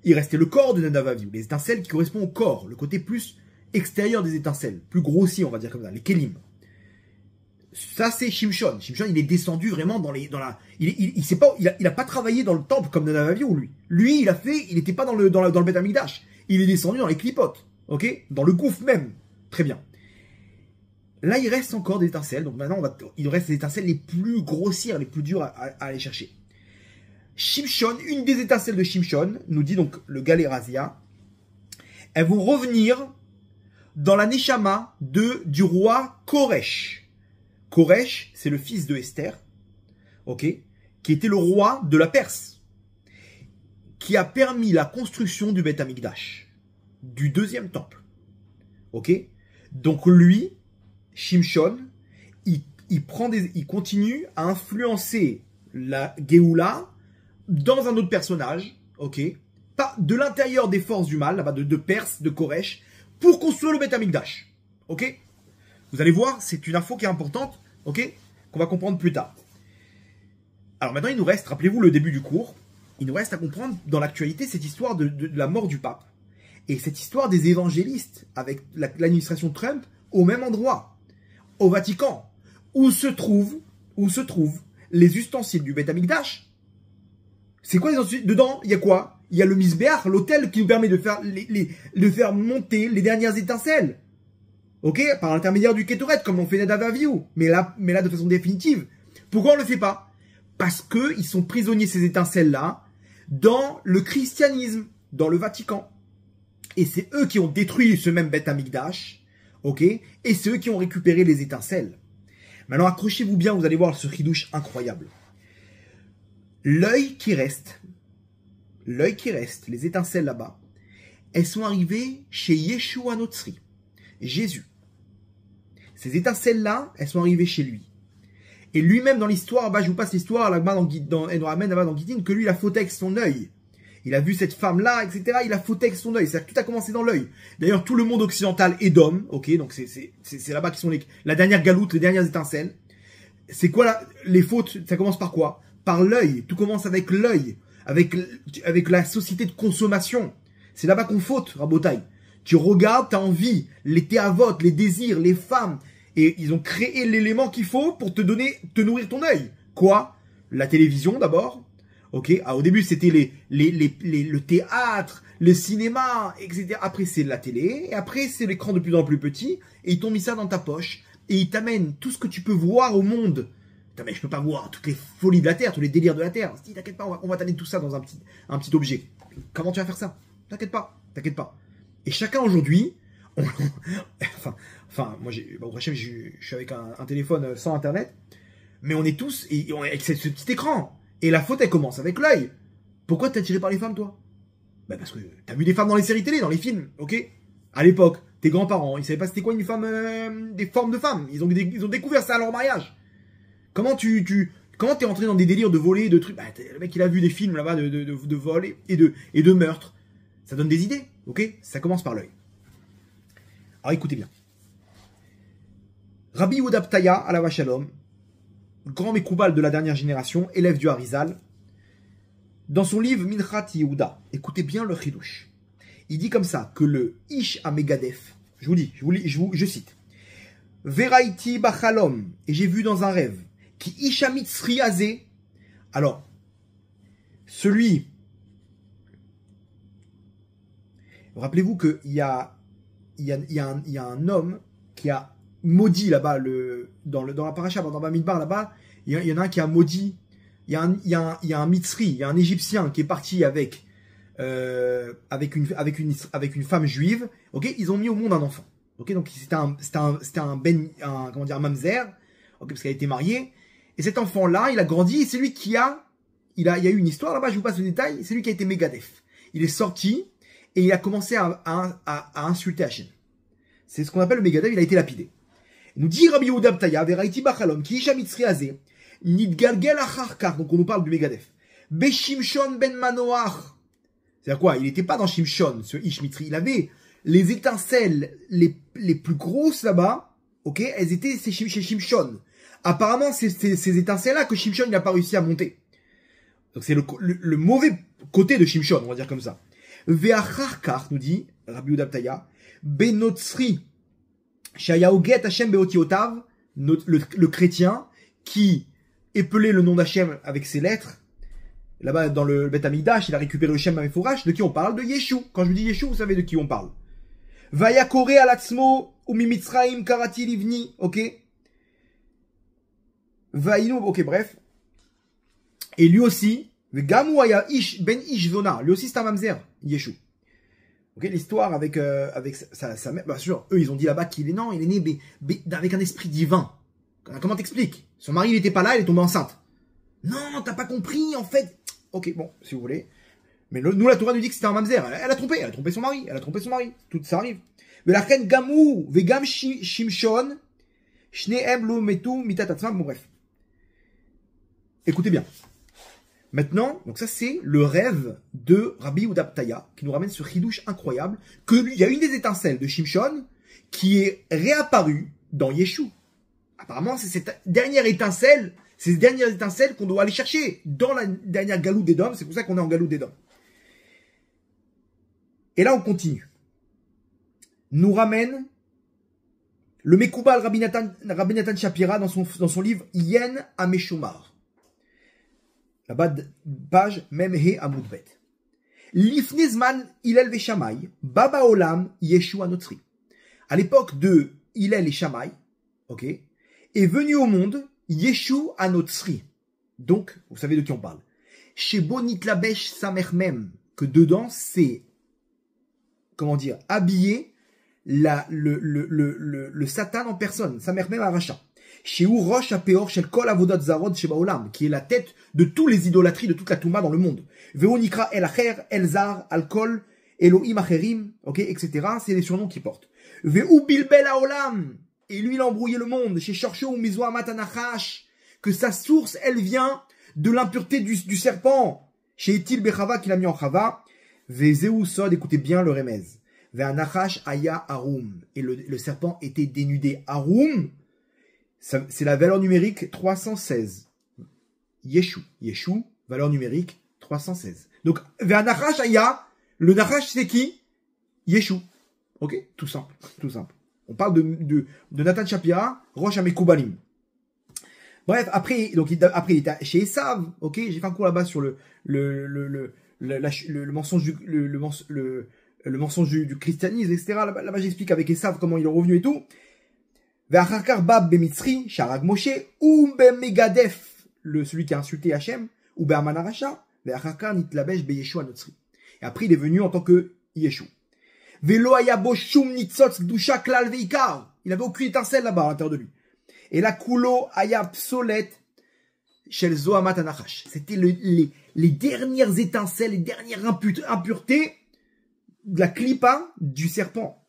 Il restait le corps de Nadav et Avihu, les étincelles qui correspondent au corps, le côté plus extérieur des étincelles, plus grossier, on va dire comme ça, les Kélim. Ça, c'est Shimshon. Shimshon, il est descendu vraiment il a pas travaillé dans le temple comme Nadav et Avihu, lui. Lui, il était pas dans le Beth Amikdash. Il est descendu dans les clipotes, ok? Dans le gouffre même. Très bien. Là, il reste encore des étincelles. Donc maintenant, il reste les étincelles les plus grossières, les plus dures à aller chercher. Shimshon, une des étincelles de Shimshon, nous dit donc le Galé Razia, elles vont revenir dans la Neshama du roi Koresh. Koresh, c'est le fils de Esther, ok, qui était le roi de la Perse, qui a permis la construction du Beth Amikdash, du deuxième temple, ok. Donc lui, Shimshon, il continue à influencer la Géoula dans un autre personnage, ok, de l'intérieur des forces du mal, là-bas de Perse, de Koresh, pour construire le Beth Amikdash, ok. Vous allez voir, c'est une info qui est importante, ok, qu'on va comprendre plus tard. Alors maintenant, il nous reste, rappelez-vous le début du cours, il nous reste à comprendre dans l'actualité cette histoire de la mort du pape et cette histoire des évangélistes avec l'administration Trump au même endroit. Au Vatican, où se trouvent les ustensiles du Beth Amikdash. C'est quoi les ustensiles? Dedans, il y a quoi? Il y a le Misbéach, l'autel qui nous permet de faire monter les dernières étincelles. Ok? Par l'intermédiaire du Kétoret, comme on fait Nadav et Avihu. Mais là, de façon définitive. Pourquoi on ne le fait pas? Parce qu'ils sont prisonniers, ces étincelles-là, dans le christianisme, dans le Vatican. Et c'est eux qui ont détruit ce même Beth Amikdash. Ok, et c'est eux qui ont récupéré les étincelles. Maintenant, accrochez-vous bien, vous allez voir ce chidouche incroyable. L'œil qui reste, les étincelles là-bas, elles sont arrivées chez Yeshua Notzri, Jésus. Ces étincelles-là, elles sont arrivées chez lui. Et lui-même dans l'histoire, je vous passe l'histoire, là-bas dans Gittin, que lui, il a fauté avec son œil. Il a vu cette femme-là, etc. Il a fauté avec son œil. C'est-à-dire que tout a commencé dans l'œil. D'ailleurs, tout le monde occidental est d'homme. Ok, donc c'est là-bas qui sont la dernière galoute, les dernières étincelles. C'est quoi les fautes? Ça commence par quoi? Par l'œil. Tout commence avec l'œil. avec la société de consommation. C'est là-bas qu'on faute, Rabotaï. Tu regardes, tu as envie, les théavotes, les désirs, les femmes, et ils ont créé l'élément qu'il faut pour te nourrir ton œil. Quoi? La télévision d'abord. Ok. Au début c'était le théâtre, le cinéma, etc. Après c'est la télé, et après c'est l'écran de plus en plus petit, et ils t'ont mis ça dans ta poche, et ils t'amènent tout ce que tu peux voir au monde. Putain, mais je peux pas voir toutes les folies de la terre, tous les délires de la terre. Si t'inquiète pas, on va t'amener tout ça dans un petit objet. Comment tu vas faire ça? T'inquiète pas, t'inquiète pas. Et chacun aujourd'hui, moi je suis avec un téléphone sans internet, mais on est tous avec ce petit écran. Et la faute, elle commence avec l'œil. Pourquoi t'es attiré par les femmes, toi? Bah parce que t'as vu des femmes dans les séries télé, dans les films, ok? À l'époque, tes grands-parents, ils savaient pas c'était quoi une femme, des formes de femmes. Ils ont découvert ça à leur mariage. Comment t'es entré dans des délires de voler, de trucs? Bah, le mec, il a vu des films là-bas de vol et de meurtre. Ça donne des idées, ok? Ça commence par l'œil. Alors écoutez bien. Rabbi Yehuda Ptaya, Alav Shalom, grand Mekoubal de la dernière génération, élève du Harizal, dans son livre Minchat Yehuda, écoutez bien le chidouche. Il dit comme ça que le Ish Amegadef, je cite, Veraiti Bachalom, et j'ai vu dans un rêve, qui Ishamit Sriazé, alors, rappelez-vous qu'il y a un homme qui a maudit là-bas, dans la paracha, dans Bamidbar là-bas, il y en a un qui a maudit, il y a un Mitzri, il y a un Égyptien qui est parti avec une femme juive, ok, ils ont mis au monde un enfant, ok, donc c'était un mamzer, ok, parce qu'elle a été mariée, et cet enfant-là, il a grandi, et c'est lui il y a eu une histoire là-bas, je vous passe le détail, c'est lui qui a été Megadef. Il est sorti, et il a commencé à insulter Hachem. C'est ce qu'on appelle le Megadef, il a été lapidé. Il nous dit Rabbi Yehuda Ptaya, Veraiti Bachalom, ki Isha Mitzri Azeh, Nidgalgel Acharkar, donc on nous parle du Megadef. Beshimshon ben Manoach. C'est-à-dire quoi? Il n'était pas dans Shimshon, ce Ish Mitri. Il avait les étincelles les plus grosses là-bas, ok? Elles étaient chez Shimshon. Apparemment, c'est ces étincelles-là que Shimshon n'a pas réussi à monter. Donc c'est le mauvais côté de Shimshon, on va dire comme ça. Ve'acharkar, nous dit Rabbi Yehuda Ptaya, Benotsri, Shayaoget Hashem Beotiotav, le chrétien qui épelait le nom d'Hachem avec ses lettres. Là-bas, dans le Beth Amikdash, il a récupéré le Shem Ameforash. De qui on parle? De Yeshua. Quand je vous dis Yeshua, vous savez de qui on parle. Vayakore alatzmo umimitzraim karati livni. Ok? Vainu. Ok, bref. Et lui aussi, Gamouaya Ish Ben Ishvona. Lui aussi, c'est un mamzer. Yeshua. Ok, l'histoire avec sa mère. Bien sûr, eux, ils ont dit là-bas qu'il est né avec un esprit divin. Comment t'expliques? Son mari, il n'était pas là, il est tombé enceinte. Non, t'as pas compris, en fait. Ok, bon, si vous voulez. Mais nous, la Torah nous dit que c'était un mamzer. Elle a trompé son mari. Tout ça arrive. Mais la reine Gamou, Vegam Shimshon, Shneem lo metu mitatatzam. Bon, bref. Écoutez bien. Maintenant, donc ça, c'est le rêve de Rabbi Yehuda Ptaya, qui nous ramène ce chidouche incroyable, qu'il y a une des étincelles de Shimshon qui est réapparue dans Yeshua. Apparemment, c'est cette dernière étincelle, ces dernières étincelles qu'on doit aller chercher dans la dernière galoute d'Édom. C'est pour ça qu'on est en galoute d'Édom. Et là, on continue. Nous ramène le Mekoubal Rabbi Nathan Shapira dans son livre Yen Ameshomar. Là-bas, page Memhe Amoudbet. Lifnizman Hillel Veshamay, Baba Olam Yeshua Notri. À l'époque de Hillel et Shammai, ok, est venu au monde Yeshua Anotsri. Donc, vous savez de qui on parle. Chez Bonitlabesh Samermem, que dedans, c'est, comment dire, habillé le Satan en personne. Samermem Aracha. Chez Urosh Apeor Shel Kol Avodot Zarod Sheba Olam, qui est la tête de tous les idolâtries de toute la Touma dans le monde. Veonikra El Acher, El Zar, Alkol, Elohim Acherim, ok, etc. C'est les surnoms qu'il porte. Veu Bilbel Olam. Et lui, il a embrouillé le monde. Chez Shorcho Mizwa Matanachash, que sa source, elle vient de l'impureté du serpent. Chez Etil Bechava, qu'il a mis en Chava. Vezeu Sod, écoutez bien le remez. Ve'anachash Aya Arum. Et le serpent était dénudé. Arum, c'est la valeur numérique 316. Yeshua, valeur numérique 316. Donc, vers Nachash Aya, le Nachash c'est qui? Yeshua. Ok? Tout simple. Tout simple. On parle de Nathan Shapira, Rosh Hamekoubalim. Bref, après, donc, après, il était chez Esav. Ok? J'ai fait un cours là-bas sur le mensonge le mensonge du christianisme, etc. Là-bas, j'explique avec Esav comment il est revenu et tout. Ve'achakar bab bemitzri, sharag Moshe, ou megadef, celui qui a insulté Hachem, ou be'amanarasha, ve'achakar nitlabesh be'yeshua notzri. Et après, il est venu en tant que Yeshua. Ve'lo ayabo shum nitzotz gdusha klal ve'ikar. Il avait aucune étincelle là-bas à l'intérieur de lui. Et la kulo ayab solet shel zohamat anachash. C'était les dernières étincelles, les dernières impuretés de la clipa du serpent.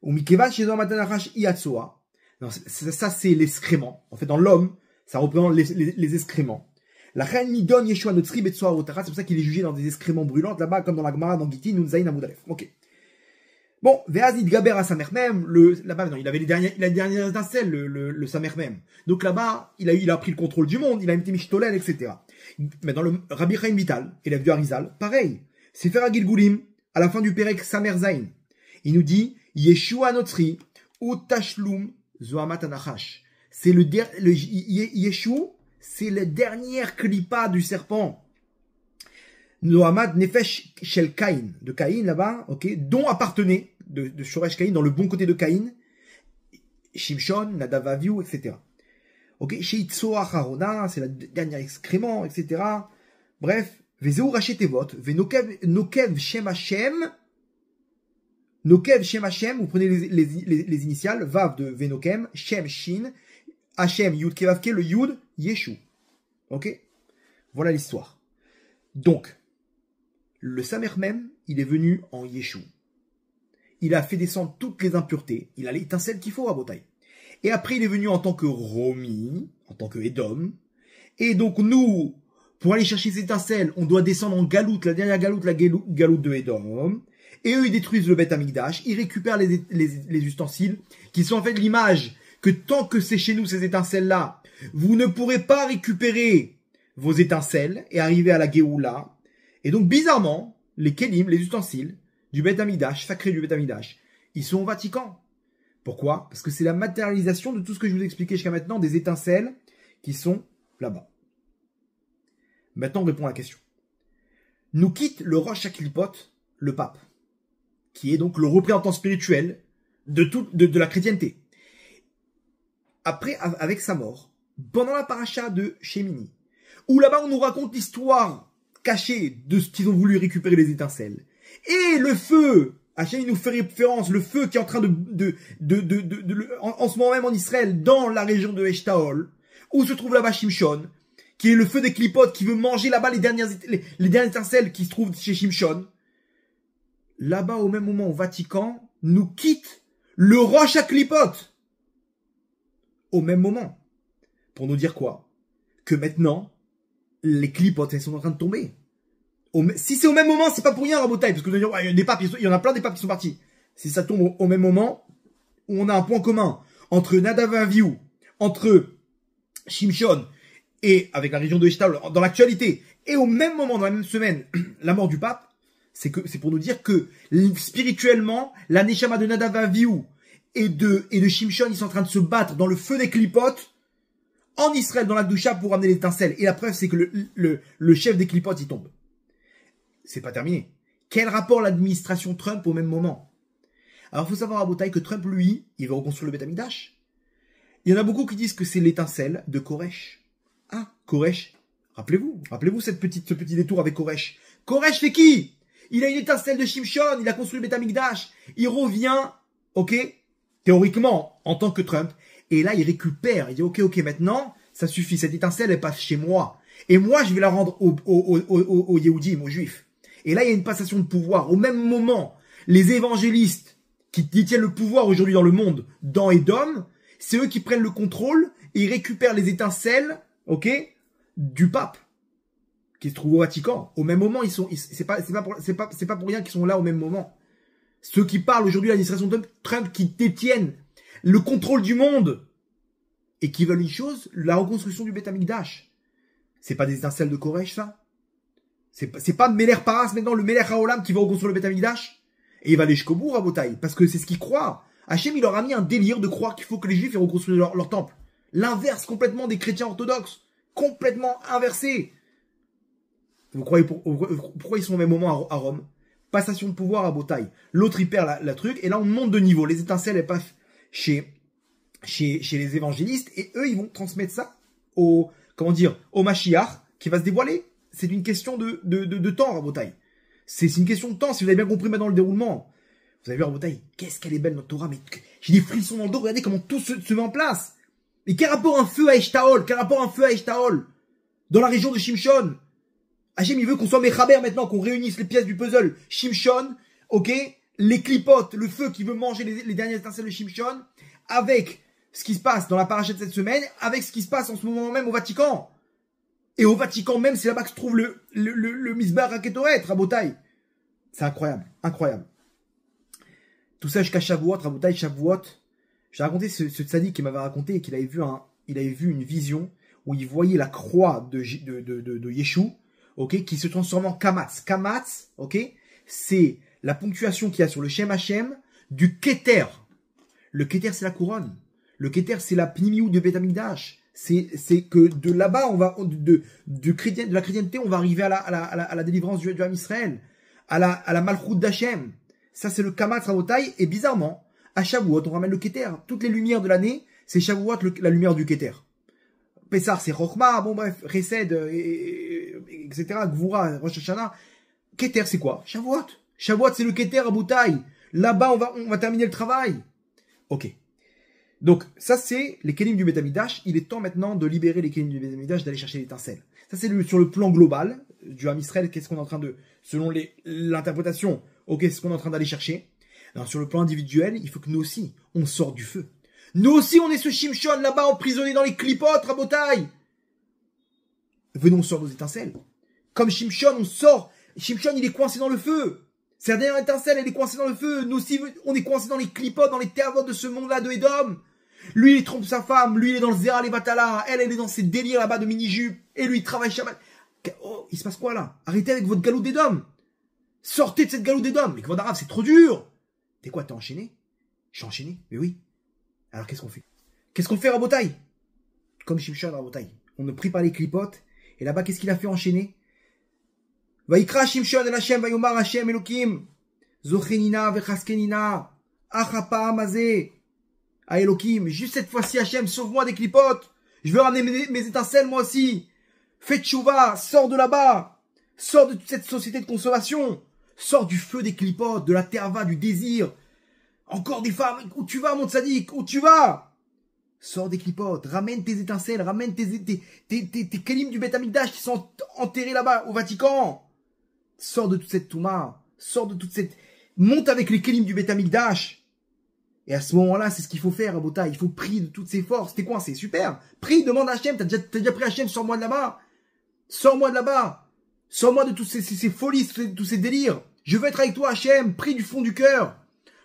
Ou mikeva chez zohamat anachash iatsoa. Ça c'est l'excrément. En fait, dans l'homme, ça représente les excréments. La reine Nidon Yeshua Notzri Betsoa Otara, c'est pour ça qu'il est jugé dans des excréments brûlantes, là-bas, comme dans la Gemara, dans Giti, Nunzaïn Amoudalef. Ok. Bon, Veazid Gaber à sa mère même, là-bas, non, il avait les dernières étincelles, le sa mère même. Donc là-bas, il a pris le contrôle du monde, il a été Mishtolel, etc. Mais dans le Rabbi Chaim Vital, élève du Harizal, pareil. Sefer Gilgulim, à la fin du Perek Samer Zain, il nous dit, Yeshua Notzri, Utashlum Zohamat Anachash. C'est Yeshua, c'est la dernière klipa du serpent. Noamad Nefesh Shel Caïn, de Caïn là-bas, ok, dont appartenait, de Shoresh Caïn, dans le bon côté de Caïn, Shimshon, Nadav Avihu, etc. Ok, Sheitzoa Harona, c'est la dernière excrément, etc. Bref, Vezeu Rachetevot, Venokev Shem Hashem, Nokev Shem Hashem, vous prenez les initiales, Vav de Venokem, Shem Shin, Hashem, Yud Kevavke, le Yud, Yeshu. Ok? Voilà l'histoire. Donc, le Samer même, il est venu en Yeshu. Il a fait descendre toutes les impuretés. Il a l'étincelle qu'il faut à Botaï. Et après, il est venu en tant que Romi, en tant que Edom. Et donc, nous, pour aller chercher ces étincelles, on doit descendre en Galoute, la dernière Galoute, la Galoute de Edom. Et eux, ils détruisent le Beth Amikdash. Ils récupèrent les ustensiles, qui sont en fait l'image que tant que c'est chez nous ces étincelles-là, vous ne pourrez pas récupérer vos étincelles et arriver à la Géoula. Et donc, bizarrement, les Kelim, les ustensiles du Beth Amikdash, sacrés du Beth Amikdash, ils sont au Vatican. Pourquoi? Parce que c'est la matérialisation de tout ce que je vous ai expliqué jusqu'à maintenant, des étincelles qui sont là-bas. Maintenant, on répond à la question. Nous quitte le Rosh Haklipot, le pape, qui est donc le représentant spirituel de la chrétienté. Après, avec sa mort, pendant la paracha de Shemini, où là-bas on nous raconte l'histoire cachée de ce qu'ils ont voulu récupérer les étincelles. Et le feu, Hachem nous fait référence, le feu qui est en train en ce moment même en Israël, dans la région de Eshtaol, où se trouve là-bas Shimshon, qui est le feu des clipotes, qui veut manger là-bas les dernières étincelles qui se trouvent chez Shimshon. Là-bas, au même moment, au Vatican, nous quitte le Rosh Haklipot. Au même moment. Pour nous dire quoi? Que maintenant, les clipotes, elles sont en train de tomber. Si c'est au même moment, c'est pas pour rien, Rabotai, parce que il y a des papes, il y en a plein des papes qui sont partis. Si ça tombe au même moment, où on a un point commun entre Nadav Avihu, entre Shimshon, et avec la région de Eshtaol, dans l'actualité, et au même moment, dans la même semaine, la mort du pape, c'est pour nous dire que, spirituellement, la Neshama de Nadav Avihu, et de Shimshon, ils sont en train de se battre dans le feu des clipotes en Israël, dans la Doucha, pour amener l'étincelle. Et la preuve, c'est que le chef des clipotes, il tombe. C'est pas terminé. Quel rapport l'administration Trump au même moment? Alors, il faut savoir à Botaï que Trump, lui, il va reconstruire le Beth Amikdash. Il y en a beaucoup qui disent que c'est l'étincelle de Koresh. Ah, Koresh. Rappelez-vous ce petit détour avec Koresh. Koresh fait qui? Il a une étincelle de Shimshon, il a construit le Beth Amikdash. Il revient, ok, théoriquement, en tant que Trump, et là, il récupère, il dit, ok, maintenant, ça suffit, cette étincelle, elle passe chez moi. Et moi, je vais la rendre aux Yehudim, aux Juifs. Et là, il y a une passation de pouvoir. Au même moment, les évangélistes qui détiennent le pouvoir aujourd'hui dans le monde, dans Edom, c'est eux qui prennent le contrôle et ils récupèrent les étincelles, ok, du pape, qui se trouve au Vatican. Au même moment, c'est pas pour rien qu'ils sont là au même moment. Ceux qui parlent aujourd'hui de l'administration de Trump, qui détiennent le contrôle du monde et qui veulent une chose, la reconstruction du Beth Amikdash. C'est pas des étincelles de Koresh, ça? C'est pas Meler Paras maintenant, le Meler Haolam qui va reconstruire le Beth Amikdash. Et il va aller jusqu'au bout, Rabotai. Parce que c'est ce qu'il croit. Hachem, il leur a mis un délire de croire qu'il faut que les Juifs aient reconstruit leur temple. L'inverse complètement des chrétiens orthodoxes. Complètement inversé. Vous croyez pourquoi ils sont au même moment à Rome? Passation de pouvoir à Botaï. L'autre, il perd la truc. Et là, on monte de niveau. Les étincelles, elles passent chez les évangélistes. Et eux, ils vont transmettre ça au Mashiach qui va se dévoiler. C'est une question de temps, Rabotai. C'est une question de temps, si vous avez bien compris maintenant le déroulement. Vous avez vu, Rabotai, qu'est-ce qu'elle est belle notre Torah, mais j'ai des frissons dans le dos, regardez comment tout se met en place. Mais quel rapport un feu à Eshtaol? Quel rapport un feu à Eshtaol? Dans la région de Shimshon. Hachem, il veut qu'on soit Mechaber maintenant, qu'on réunisse les pièces du puzzle. Shimshon, ok, les clipotes, le feu qui veut manger les dernières étincelles de Shimshon, avec ce qui se passe dans la paracha de cette semaine, avec ce qui se passe en ce moment même au Vatican. Et au Vatican même, c'est là-bas que se trouve le Misbar Raketoret, Rabotai. C'est incroyable, incroyable. Tout ça jusqu'à Shavuot, Rabotai, Shavuot. J'ai raconté ce tzaddik qui m'avait raconté qu'il avait vu une vision où il voyait la croix de Yeshua, ok, qui se transforme en Kamatz. Kamatz, ok, c'est la ponctuation qu'il y a sur le Shem Hashem du Keter. Le Keter, c'est la couronne. Le Keter, c'est la Pnimiou de Beth Amikdash. C'est que de là-bas, on va de la chrétienté, on va arriver à la délivrance du Ham Israël, à la Malchut d'Hachem. Ça, c'est le Kamatz Rabotai. Et bizarrement, à Shavuot, on ramène le Keter. Toutes les lumières de l'année, c'est Shavuot, la lumière du Keter. Pessar, c'est Chochma, bon bref, Chesed, etc. Gvura, Rosh Hashanah. Keter, c'est quoi? Shavuot. Shavuot, c'est le Keter à Boutaï. Là-bas, on va terminer le travail. Ok. Donc, ça, c'est les Kelim du Beth Amikdash. Il est temps maintenant de libérer les Kelim du Beth Amikdash, d'aller chercher l'étincelle. Ça, c'est sur le plan global du Ham Israël. Qu'est-ce qu'on est en train de, selon l'interprétation, ok, c'est ce qu'on est en train d'aller chercher. Alors, sur le plan individuel, il faut que nous aussi, on sorte du feu. Nous aussi, on est ce Shimshon là-bas, emprisonné dans les clipotes, Rabotai. Venons, on sort nos étincelles. Comme Shimshon, on sort. Shimshon, il est coincé dans le feu. Sa dernière étincelle, elle est coincée dans le feu. Nous aussi, on est coincé dans les clipotes, dans les théavotes de ce monde-là de Edom. Lui, il trompe sa femme. Lui, il est dans le Zera Levatala. Elle est dans ses délires là-bas de mini-jupe. Et lui, il travaille Shabbat. Oh, il se passe quoi là? Arrêtez avec votre galop d'Edom. Sortez de cette galop d'Edom. Mais Kvod Arav, c'est trop dur. T'es quoi, t'es enchaîné? Je suis enchaîné? Mais oui. Alors qu'est-ce qu'on fait? Qu'est-ce qu'on fait, Rabotai? Comme Shimshon, Rabotai. On ne prie pas les clipotes. Et là-bas, qu'est-ce qu'il a fait enchaîner? Vaikra Shimshon el Hashem, Vayomar Hashem Elokim. Zochenina vechaskenina. Achapa amazé. À Elokim. Juste cette fois-ci, Hashem, sauve-moi des clipotes. Je veux ramener mes étincelles, moi aussi. Fais tchouva. Sors de là-bas. Sors de toute cette société de consommation. Sors du feu des clipotes, de la terva, du désir. Encore des femmes. Où tu vas, mon tzaddik? Où tu vas? Sors des clipotes. Ramène tes étincelles. Ramène tes kelim du Beth Amikdash qui sont enterrés là-bas, au Vatican. Sors de toute cette touma. Sors de toute cette... Monte avec les kelim du Beth Amikdash. Et à ce moment-là, c'est ce qu'il faut faire, Abota. Il faut prier de toutes ses forces. T'es quoi? C'est super. Prie, demande à Hachem. T'as déjà pris Hachem, sors-moi de là-bas. Sors-moi de là-bas. Sors-moi de toutes ces folies, tous ces délires. Je veux être avec toi, Hachem. Prie du fond du cœur.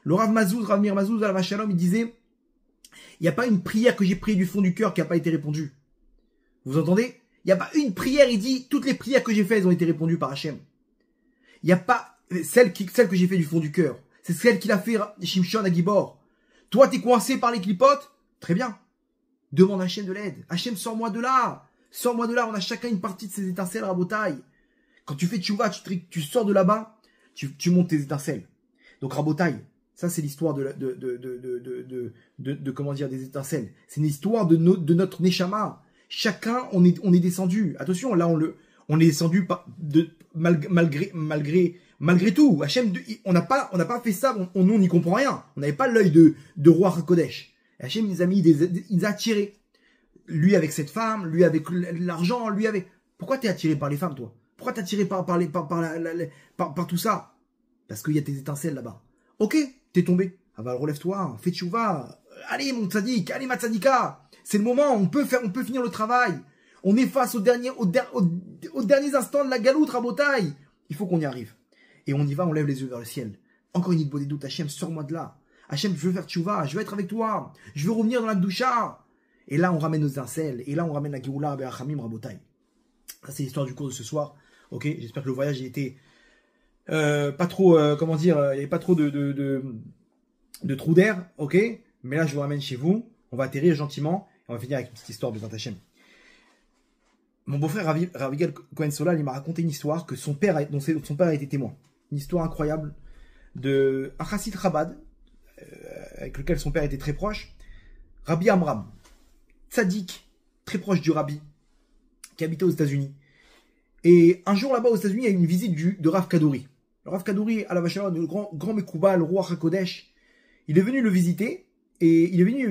Le Rav Mir Mazouz, à la Shalom, il disait, il n'y a pas une prière que j'ai priée du fond du cœur qui n'a pas été répondue. Vous entendez? Il n'y a pas une prière, il dit, toutes les prières que j'ai faites, elles ont été répondues par Hachem. Il n'y a pas celle que j'ai fait du fond du cœur. C'est celle qu'il a fait Shimshon à Gibor. Toi, t'es coincé par les clipotes? Très bien. Demande à Hachem de l'aide. Hachem, sors-moi de là. Sors-moi de là. On a chacun une partie de ces étincelles à Rabotai. Quand tu fais tchouva, tu sors de là-bas, tu montes tes étincelles. Donc Rabotai, ça c'est l'histoire comment dire, des étincelles. C'est une histoire de notre Neshama. Chacun, on est descendu. Attention, là on est descendu malgré tout. Hachem, on n'a pas fait ça, on n'y comprend rien. On n'avait pas l'œil de roi Hakodesh. Hachem, les amis, il a attiré. Lui avec cette femme, lui avec l'argent, lui avec... Pourquoi t'es attiré par les femmes, toi? Pourquoi t'es attiré par tout ça? Parce qu'il y a tes étincelles là-bas. Ok, t'es tombé. Ah bah relève-toi, fais tchouva. Allez mon tzaddik, allez ma tzaddika. C'est le moment, on peut finir le travail. On est face aux derniers instants de la galoute, Rabotai. Il faut qu'on y arrive. Et on y va, on lève les yeux vers le ciel. Encore une idée des doutes, Hachem, sors-moi de là. Hachem, je veux faire tchouva, je veux être avec toi. Je veux revenir dans la Gdusha. Et là, on ramène nos étincelles. Et là, on ramène la Géoula, Be'achamim, Rabotai. Ça, c'est l'histoire du cours de ce soir. Ok, j'espère que le voyage il était pas trop, comment dire, il n'y avait pas trop de trous d'air, ok. Mais là, je vous ramène chez vous. On va atterrir gentiment. Et on va finir avec une petite histoire de Tantachem. Mon beau-frère Ravigal Cohen Solal, il m'a raconté une histoire que son père, dont son père a été témoin. Une histoire incroyable de un chassid Chabad, avec lequel son père était très proche, Rabbi Amram, tzaddik, très proche du Rabbi, qui habitait aux États-Unis. Et un jour là-bas aux États-Unis, il y a eu une visite de Rav Kadouri. Le Rav Kadouri, à la Vachalon, le grand Mekoubal, le roi HaKodesh, il est venu le visiter. Et il est venu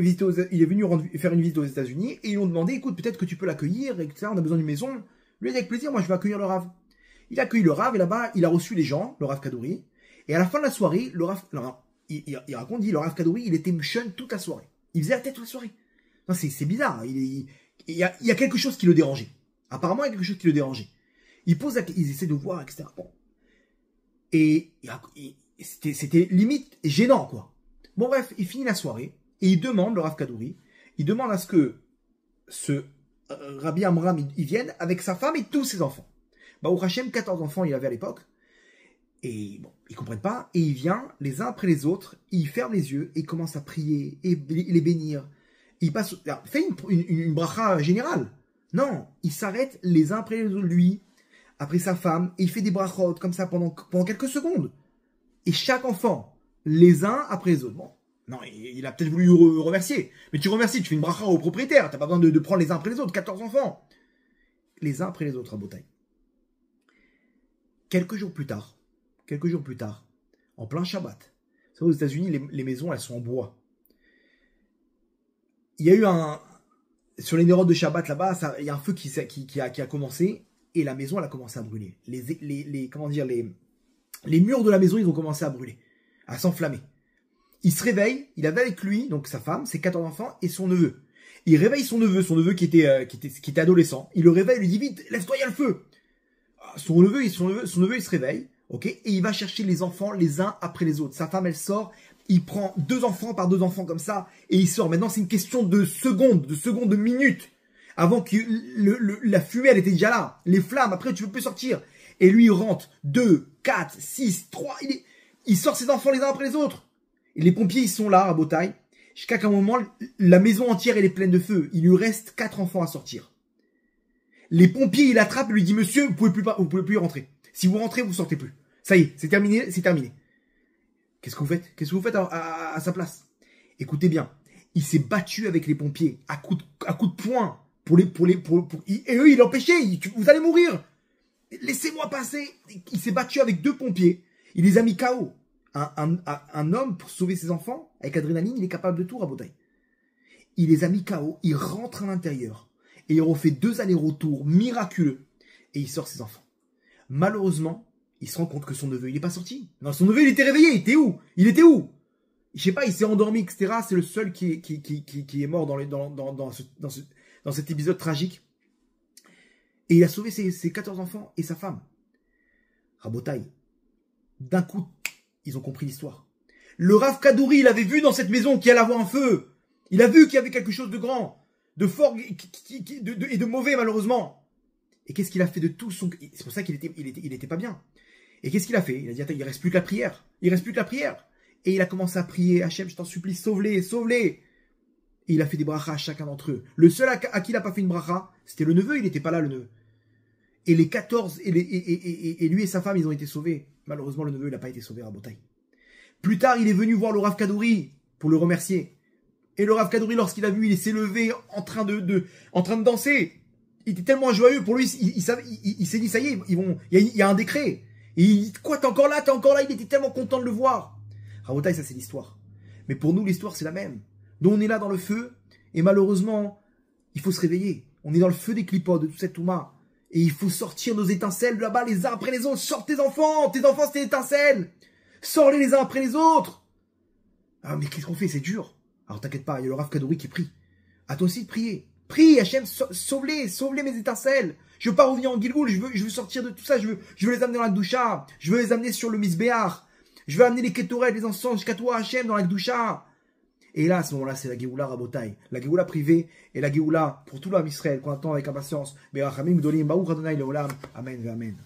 faire une visite aux États-Unis et ils lui ont demandé, écoute, peut-être que tu peux l'accueillir, etc. On a besoin d'une maison. Lui, avec plaisir, moi je vais accueillir le Rav. Il a accueilli le Rav et là-bas, il a reçu les gens, le Rav Kadouri. Et à la fin de la soirée, le Rav, il raconte, le Rav Kadouri, il était mchun toute la soirée. Il faisait la tête toute la soirée. Non, c'est bizarre. Il y a quelque chose qui le dérangeait. Apparemment, il y a quelque chose qui le dérangeait. Ils essaient de voir, etc. Bon. Et c'était limite gênant, quoi. Bon bref, il finit la soirée et il demande, le Rav Kadouri, il demande à ce que ce Rabbi Amram il vienne avec sa femme et tous ses enfants. Baruch Hashem, 14 enfants il avait à l'époque. Et bon, ils comprennent pas. Et il vient les uns après les autres, il ferme les yeux et il commence à prier et les bénir. Il passe, fait une bracha générale. Non, il s'arrête les uns après les autres, lui, après sa femme, et il fait des brachot comme ça pendant quelques secondes. Et chaque enfant, les uns après les autres. Bon, non, il a peut-être voulu remercier. Mais tu remercies, tu fais une bracha au propriétaire. T'as pas besoin de prendre les uns après les autres. 14 enfants. Les uns après les autres à Botaï. Quelques jours plus tard, en plein Shabbat, vous savez, aux États-Unis, les maisons, elles sont en bois. Il y a eu sur les nérodes de Shabbat là-bas, il y a un feu qui a commencé et la maison, elle a commencé à brûler. Comment dire, les murs de la maison, ils ont commencé à brûler, à s'enflammer. Il se réveille, il avait avec lui, donc sa femme, ses 14 enfants et son neveu. Il réveille son neveu qui était adolescent. Il le réveille, il lui dit vite, lève-toi, il y a le feu. Son neveu, il se réveille, ok, et il va chercher les enfants les uns après les autres. Sa femme, elle sort, il prend 2 enfants par 2 enfants comme ça, et il sort. Maintenant, c'est une question de secondes, de minutes, avant que la fumée, elle était déjà là. Les flammes, après, tu peux plus sortir. Et lui, il rentre 2, 4, 6, 3, il sort ses enfants les uns après les autres. Et les pompiers, ils sont là, à Botaï. Jusqu'à qu'à un moment, la maison entière, elle est pleine de feu. Il lui reste 4 enfants à sortir. Les pompiers, il l'attrape et lui dit, monsieur, vous pouvez plus rentrer. Si vous rentrez, vous sortez plus. Ça y est, c'est terminé, c'est terminé. Qu'est-ce que vous faites? Qu'est-ce que vous faites à sa place? Écoutez bien. Il s'est battu avec les pompiers, à coups de poing, et eux, ils l'empêchaient, vous allez mourir. Laissez-moi passer. Il s'est battu avec 2 pompiers. Il les a mis KO. Un homme, pour sauver ses enfants, avec adrénaline, il est capable de tout, Rabotaï. Il les a mis KO, il rentre à l'intérieur. Et il refait 2 allers-retours miraculeux. Et il sort ses enfants. Malheureusement, il se rend compte que son neveu, il n'est pas sorti. Non, son neveu, il était réveillé. Il était où? Je sais pas, il s'est endormi, etc. C'est le seul qui est mort dans cet épisode tragique. Et il a sauvé ses 14 enfants et sa femme. Rabotaï. D'un coup, ils ont compris l'histoire. Le Rav Kadouri, il avait vu dans cette maison qu'il allait avoir un feu. Il a vu qu'il y avait quelque chose de grand, de fort et de mauvais, malheureusement. Et qu'est-ce qu'il a fait de tout son... C'est pour ça qu'il était pas bien. Et qu'est-ce qu'il a fait? Il a dit, attends, il reste plus que la prière. Et il a commencé à prier, Hachem, je t'en supplie, sauve-les. Et il a fait des brachas à chacun d'entre eux. Le seul à qui il n'a pas fait une bracha, c'était le neveu, il n'était pas là, le neveu. Et les 14, et lui et sa femme, ils ont été sauvés. Malheureusement, le neveu, il n'a pas été sauvé à Botaï. Plus tard, il est venu voir le Rav Kadouri pour le remercier. Et le Rav Kadouri, lorsqu'il a vu, il s'est levé en train de danser. Il était tellement joyeux pour lui, il s'est dit, ça y est, il y a un décret. Et il dit, quoi, t'es encore là, il était tellement content de le voir. Rabotaï, ça c'est l'histoire. Mais pour nous, l'histoire, c'est la même. Nous, on est là dans le feu, et malheureusement, il faut se réveiller. On est dans le feu des clipotes, de toute cette Touma. Et il faut sortir nos étincelles de là-bas, les uns après les autres. Sors tes enfants, c'est des étincelles. Sors-les les uns après les autres. Ah, mais qu'est-ce qu'on fait? C'est dur. Alors t'inquiète pas, il y a le Rav Kadouri qui prie. À toi aussi de prier. Prie, Hachem, sauve-les mes étincelles. Je veux pas revenir en Gilgoul, je veux sortir de tout ça, je veux les amener dans la Gdoucha. Je veux les amener sur le Misbéar. Je veux amener les Ketoret, les encens jusqu'à toi, Hachem, dans la Gdoucha. Et là, à ce moment-là, c'est la Géoula Rabotaï. La Géoula privée et la Géoula pour tout l'homme Israël qu'on attend avec impatience. Amen, Amen.